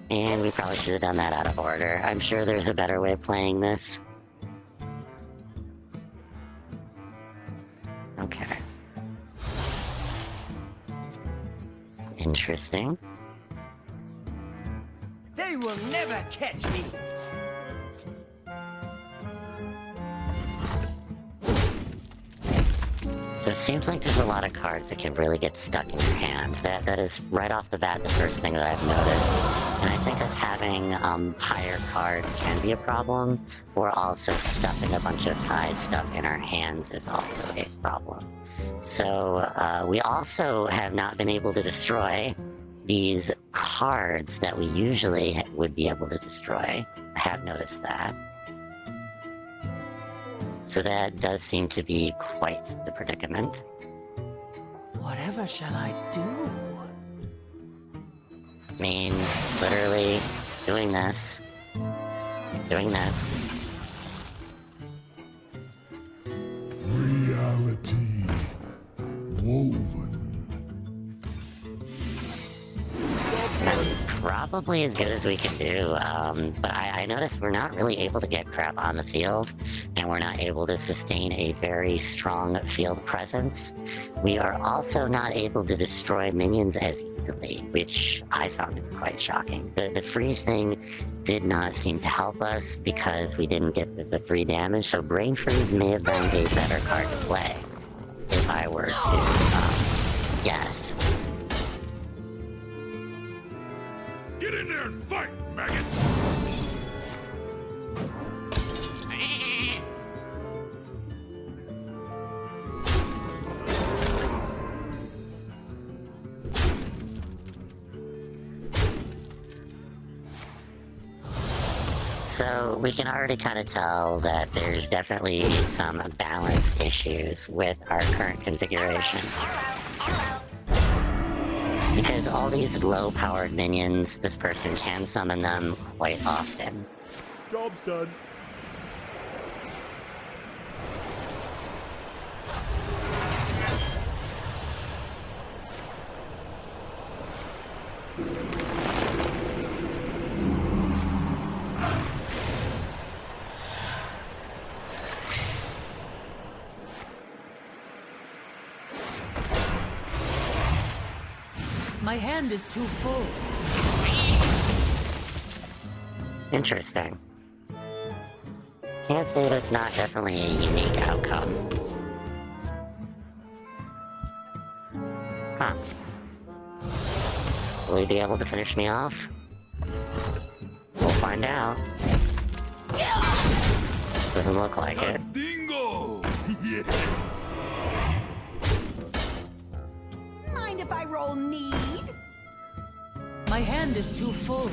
And we probably should have done that out of order. I'm sure there's a better way of playing this. Okay. Interesting. They will never catch me. So it seems like there's a lot of cards that can really get stuck in your hand. That is right off the bat the first thing that I've noticed. And I think us having higher cards can be a problem, or also stuffing a bunch of high stuff in our hands is also a problem. So we also have not been able to destroy these cards that we usually would be able to destroy. I have noticed that. So that does seem to be quite the predicament. Whatever shall I do? I mean, literally doing this. Doing this. Reality woven. That's probably as good as we can do, but I noticed we're not really able to get crap on the field, and we're not able to sustain a very strong field presence. We are also not able to destroy minions as easily, which I found quite shocking. The freeze thing did not seem to help us because we didn't get the free damage, so Brain Freeze may have been a better card to play if I were to guess. Get in there and fight, maggot! So we can already kind of tell that there's definitely some balance issues with our current configuration. Because all these low-powered minions, this person can summon them quite often. Job's done. My hand is too full. Interesting. Can't say that's not definitely a unique outcome. Huh. Will he be able to finish me off? We'll find out. Doesn't look like it. Dingo! Yes! Mind if I roll need? My hand is too full.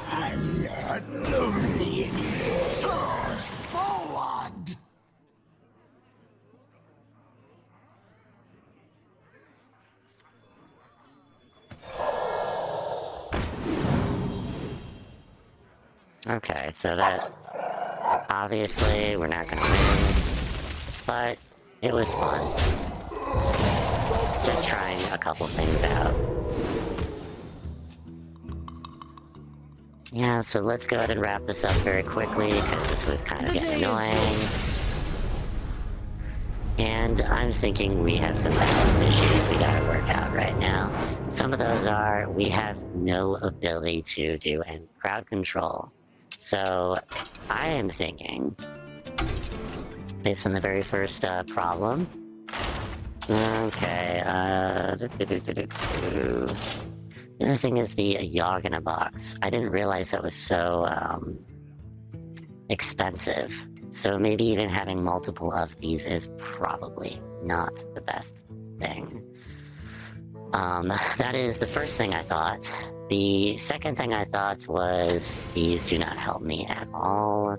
I'm not lonely anymore. Charge forward! Okay, so that... Obviously, we're not gonna win. But it was fun. Just trying a couple things out. Yeah, so let's go ahead and wrap this up very quickly, because this was kind of getting annoying. And I'm thinking we have some balance issues we gotta work out right now. Some of those are, we have no ability to do any crowd control. So, I am thinking, based on the very first problem. Okay, the other thing is the Yogg in a box. I didn't realize that was so expensive. So maybe even having multiple of these is probably not the best thing. That is the first thing I thought. The second thing I thought was these do not help me at all.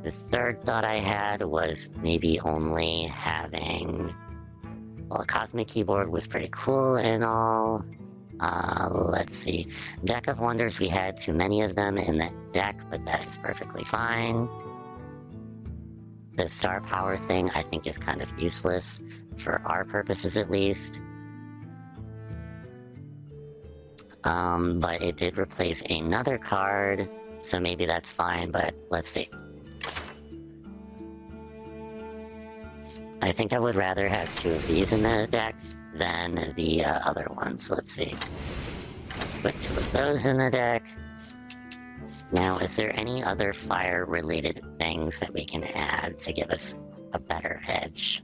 The third thought I had was maybe only having... Well, a Cosmic Keyboard was pretty cool and all. Let's see. Deck of Wonders, we had too many of them in that deck, but that is perfectly fine. The Star Power thing, I think, is kind of useless, for our purposes at least. But it did replace another card, so maybe that's fine, but let's see. I think I would rather have two of these in the deck than the other one, so let's see. Let's put two of those in the deck. Now, is there any other fire-related things that we can add to give us a better edge?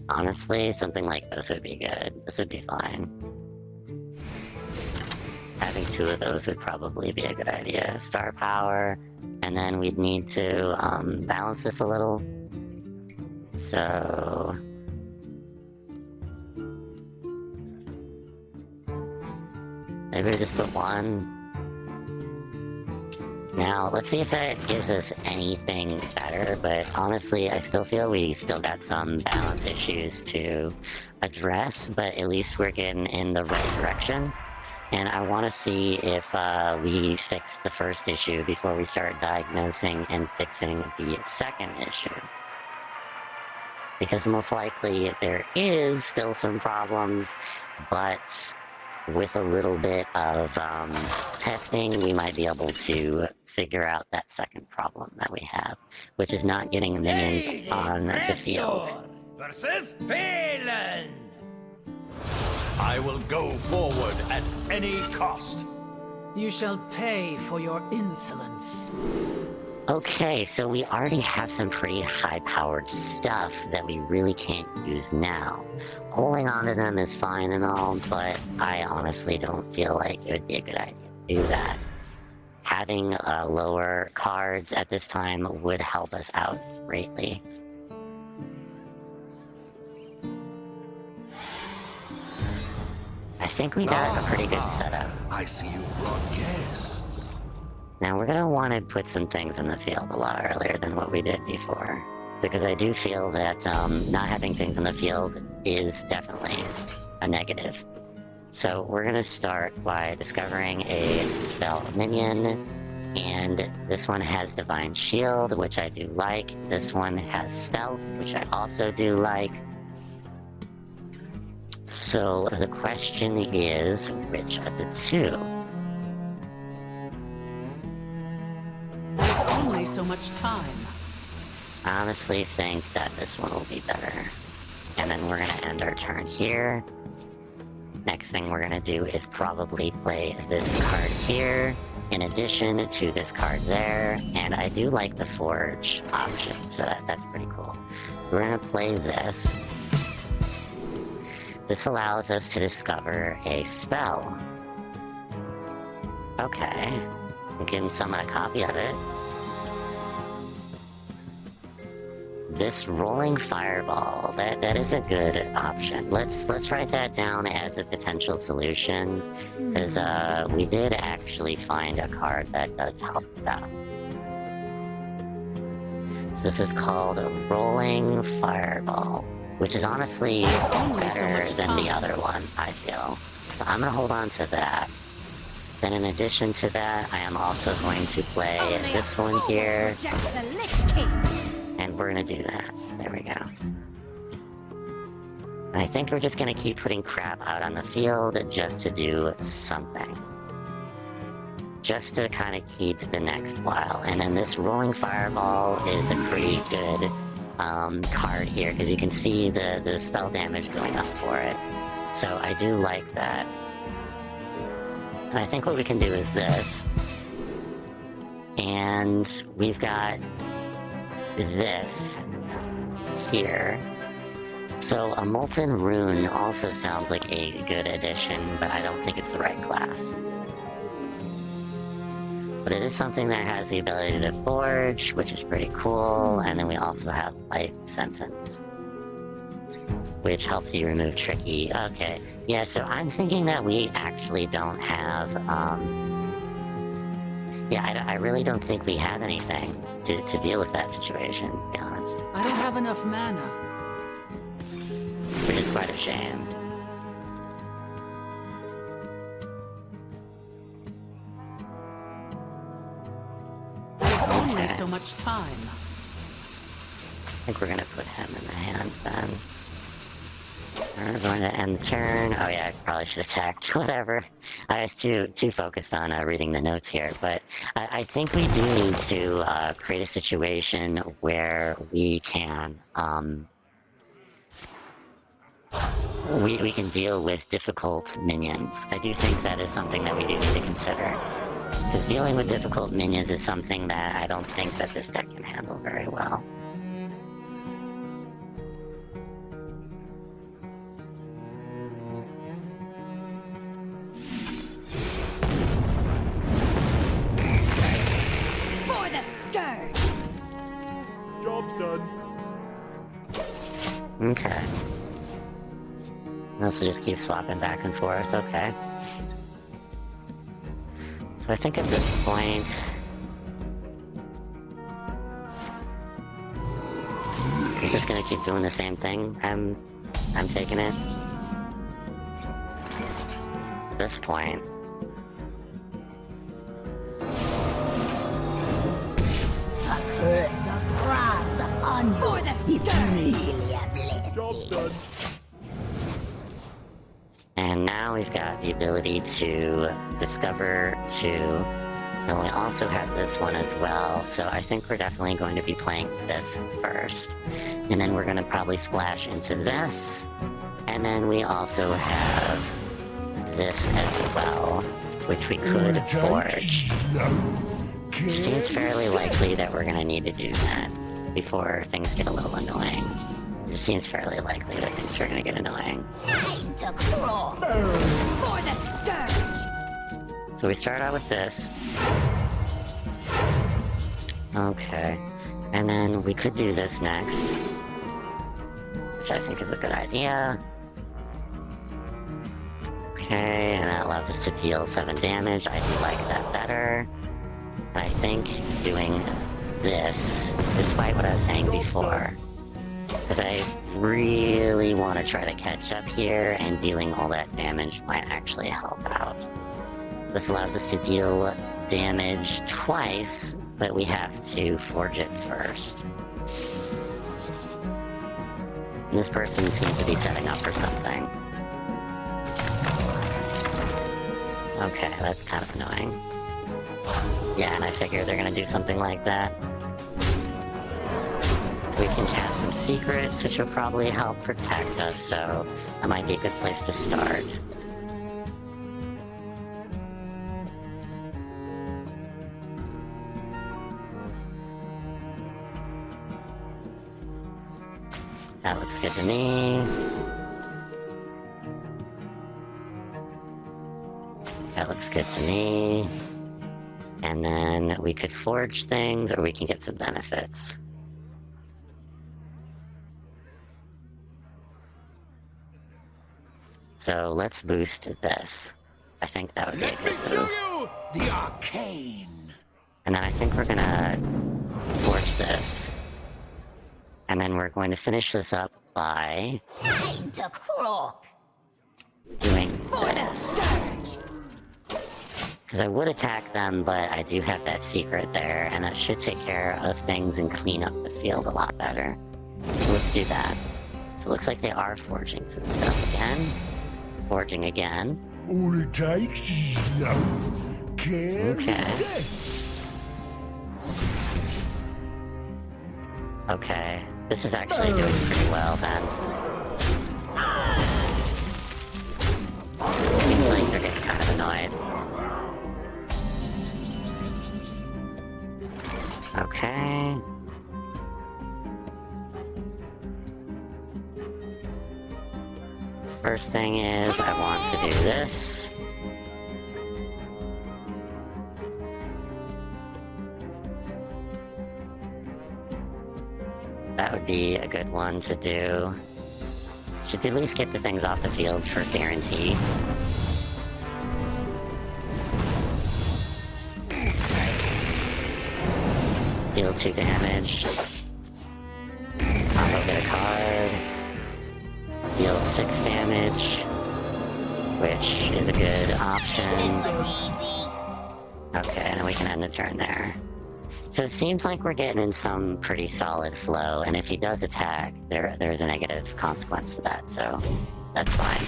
Honestly, something like this would be good. This would be fine. Having two of those would probably be a good idea. Star Power, and then we'd need to balance this a little. So... maybe we just put one. Now, let's see if that gives us anything better, but honestly, I still feel we still got some balance issues to address, but at least we're getting in the right direction. And I want to see if we fix the first issue before we start diagnosing and fixing the second issue. Because most likely there is still some problems, but with a little bit of testing, we might be able to figure out that second problem that we have, which is not getting minions on the field. Versus Phelan! I will go forward at any cost. You shall pay for your insolence. Okay, so we already have some pretty high-powered stuff that we really can't use now. Holding on to them is fine and all, but I honestly don't feel like it would be a good idea to do that. Having lower cards at this time would help us out greatly. I think we got a pretty good setup. I see you've brought guests. Now we're gonna want to put some things in the field a lot earlier than what we did before. Because I do feel that not having things in the field is definitely a negative. So we're gonna start by discovering a spell minion. And this one has Divine Shield, which I do like. This one has Stealth, which I also do like. So the question is, which of the two? There's only so much time. I honestly think that this one will be better. And then we're gonna end our turn here. Next thing we're gonna do is probably play this card here, in addition to this card there, and I do like the Forge option, so that's pretty cool. We're gonna play this. This allows us to discover a spell. Okay, we can summon a copy of it. This Rolling Fireball, that is a good option. Let's write that down as a potential solution, because we did actually find a card that does help us out. So this is called a Rolling Fireball. which is honestly better than the other one, I feel. So I'm gonna hold on to that. Then in addition to that, I am also going to play this one here. And we're gonna do that. There we go. And I think we're just gonna keep putting crap out on the field just to do something. Just to kind of keep the next while. And then this Rolling Fireball is a pretty good card here, because you can see the spell damage going up for it. So I do like that. And I think what we can do is this. And we've got this here. So a Molten Rune also sounds like a good addition, but I don't think it's the right class. But it is something that has the ability to forge, which is pretty cool, and then we also have Life Sentence, which helps you remove tricky. Okay, yeah, so I'm thinking that we actually don't have, yeah, I really don't think we have anything to deal with that situation, to be honest. I don't have enough mana. Which is quite a shame. Only so much time. I think we're gonna put him in the hand then. We're going to end the turn. Oh yeah, I probably should attack. Whatever. I was too focused on reading the notes here, but I think we do need to create a situation where we can we can deal with difficult minions. I do think that is something that we do need to consider. Because dealing with difficult minions is something that I don't think that this deck can handle very well. For the scourge! Job's done. Okay. This will just keep swapping back and forth, okay. So I think at this point... he's just gonna keep doing the same thing. I'm taking it. At this point... A curse of frauds upon you. For the it's really a blessing. Job's done. And now we've got the ability to discover two. And we also have this one as well. So I think we're definitely going to be playing this first. And then we're going to probably splash into this. And then we also have this as well, which we could forge. It seems fairly likely that we're going to need to do that before things get a little annoying. It seems fairly likely that things are going to get annoying. Time to crawl. For the scourge. So we start out with this. Okay. And then we could do this next, which I think is a good idea. Okay, and that allows us to deal 7 damage. I do like that better. And I think doing this, despite what I was saying before, because I really want to try to catch up here, and dealing all that damage might actually help out. This allows us to deal damage twice, but we have to forge it first. And this person seems to be setting up for something. Okay, that's kind of annoying. Yeah, and I figure they're gonna do something like that. We can cast some secrets, which will probably help protect us, so that might be a good place to start. That looks good to me. That looks good to me. And then we could forge things, or we can get some benefits. So let's boost this. I think that would be a good move. The arcane. And then I think we're gonna forge this. And then we're going to finish this up by Time to croak. doing this. Because I would attack them, but I do have that secret there, and that should take care of things and clean up the field a lot better. So let's do that. So it looks like they are forging some stuff again. Forging again. All it takes is love, care, Okay. and death. Okay. This is actually doing pretty well then. Seems like they're getting kind of annoyed. Okay. First thing is I want to do this. That would be a good one to do. Should at least get the things off the field for guarantee. Deal 2 damage. Combo get a card. Deal 6 damage, which is a good option. Okay, and then we can end the turn there. So it seems like we're getting in some pretty solid flow, and if he does attack, there's a negative consequence to that, so that's fine.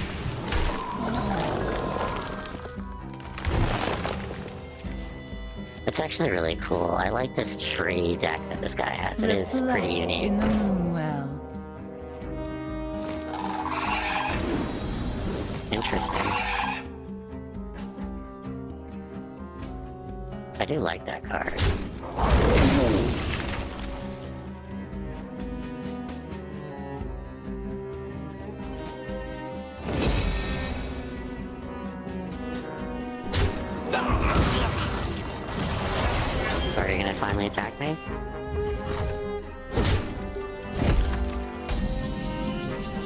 It's actually really cool. I like this tree deck that this guy has. It is pretty unique. In the Moonwell. Interesting. I do like that card. So are you gonna finally attack me?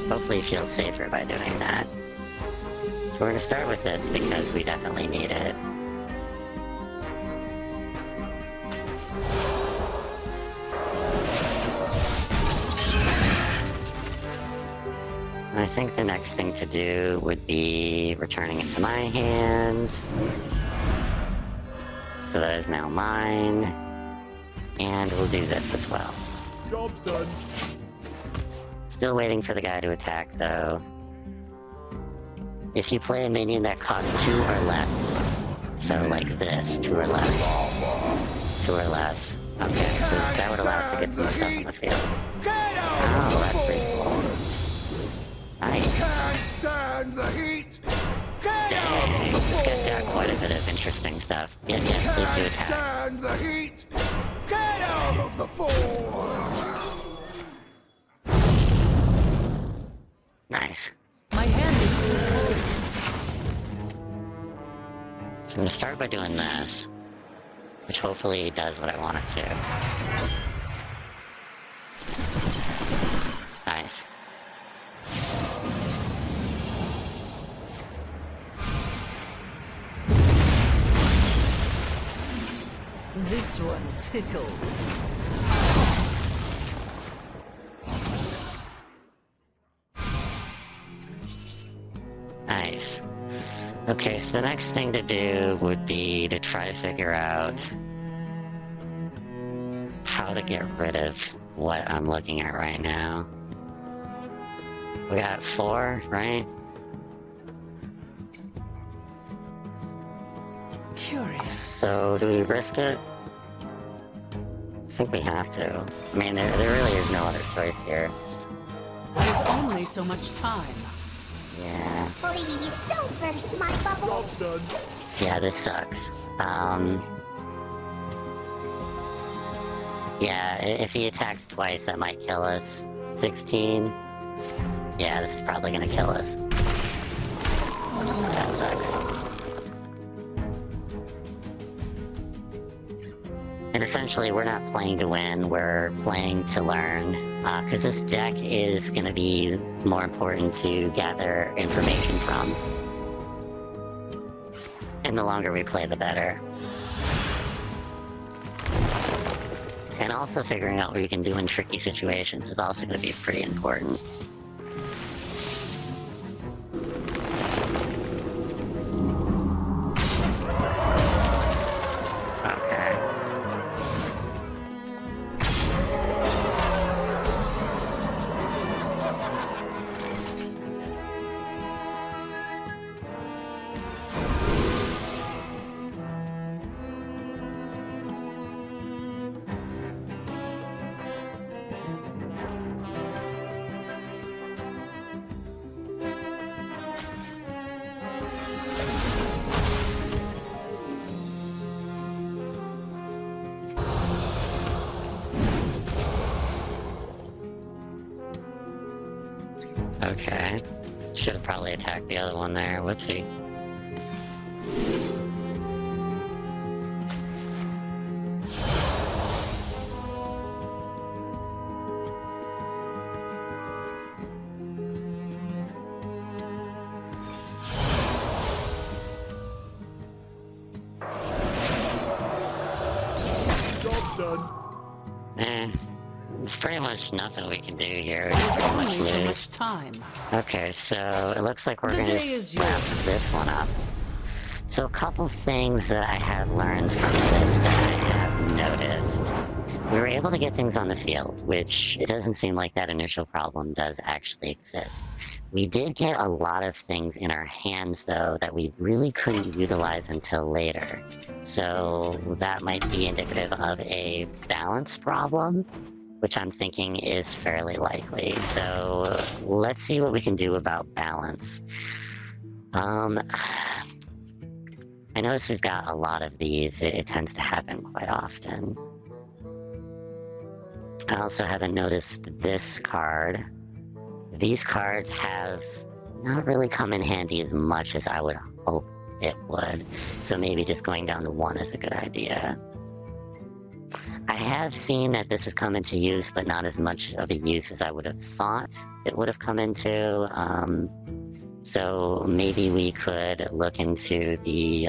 Hopefully he feels safer by doing that. So we're gonna start with this because we definitely need it. I think the next thing to do would be returning it to my hand. So that is now mine. And we'll do this as well. Job's done. Still waiting for the guy to attack though. If you play a minion that costs 2 or less, so like this, 2 or less. 2 or less. Okay, so that would allow us to get some stuff on the field. Oh, that's pretty cool. Nice. Can't stand the heat. Dang, this guy's got quite a bit of interesting stuff. Yes, yes, please do attack. Stand the heat. Get out of the forge. Nice. My hand is So I'm gonna start by doing this, which hopefully does what I want it to. Nice. This one tickles. Nice. Okay, so the next thing to do would be to try to figure out how to get rid of what I'm looking at right now. We got 4, right? Curious. So, do we risk it? I think we have to. I mean, there really is no other choice here. There's only so much time. Yeah. Please don't burst my bubble. Job's done. Yeah, this sucks. Yeah, if he attacks twice, that might kill us. 16. Yeah, this is probably gonna kill us. That sucks. And essentially, we're not playing to win, we're playing to learn. Because this deck is going to be more important to gather information from. And the longer we play, the better. And also figuring out what we can do in tricky situations is also going to be pretty important. Okay. Should have probably attacked the other one there. Whoopsie. Job done. It's pretty much nothing we can do here. It's pretty much Only so lose. much time. Okay, so it looks like we're The gonna day just is wrap yours. this one up. So a couple things that I have learned from this that I have noticed. We were able to get things on the field, which it doesn't seem like that initial problem does actually exist. We did get a lot of things in our hands, though, that we really couldn't utilize until later. So that might be indicative of a balance problem, which I'm thinking is fairly likely. So let's see what we can do about balance. I notice we've got a lot of these. It tends to happen quite often. I also haven't noticed this card. These cards have not really come in handy as much as I would hope it would. So maybe just going down to 1 is a good idea. I have seen that this has come into use, but not as much of a use as I would have thought it would have come into. So maybe we could look into the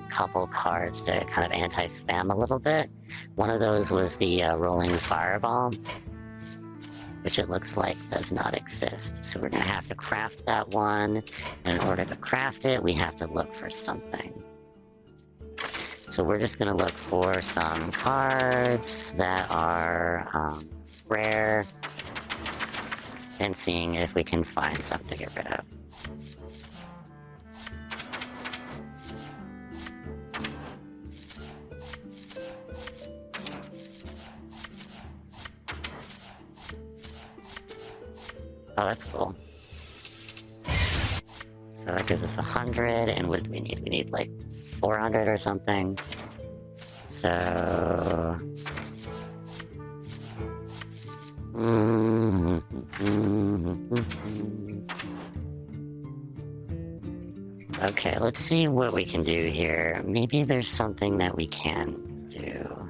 couple cards to kind of anti-spam a little bit. One of those was the Rolling Fireball, which it looks like does not exist. So we're going to have to craft that one. And in order to craft it, we have to look for something. So we're just going to look for some cards that are rare and seeing if we can find something to get rid of. Oh, that's cool. So that gives us 100, and what do we need? We need like 400 or something. So... Okay, let's see what we can do here. Maybe there's something that we can do.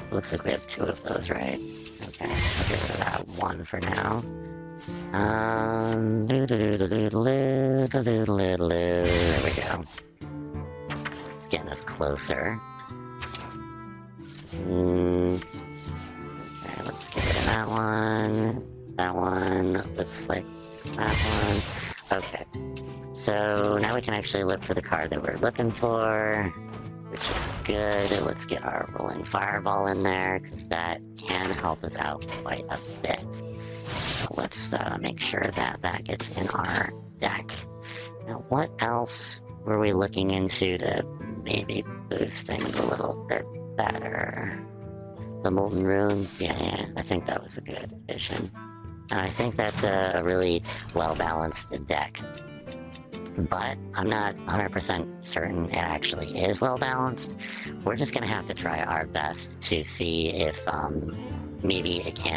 Looks like we have 2 of those, right? Okay, I'll get rid of that 1 for now. There we go. It's getting us closer. Okay, let's get rid of that one. That one looks like that one. Okay, so now we can actually look for the card that we're looking for, which is good. Let's get our Rolling Fireball in there, because that can help us out quite a bit. So let's make sure that that gets in our deck. Now, what else were we looking into to maybe boost things a little bit better? The Molten Rune? Yeah, I think that was a good addition. And I think that's a really well-balanced deck. But I'm not 100% certain it actually is well-balanced. We're just going to have to try our best to see if maybe it can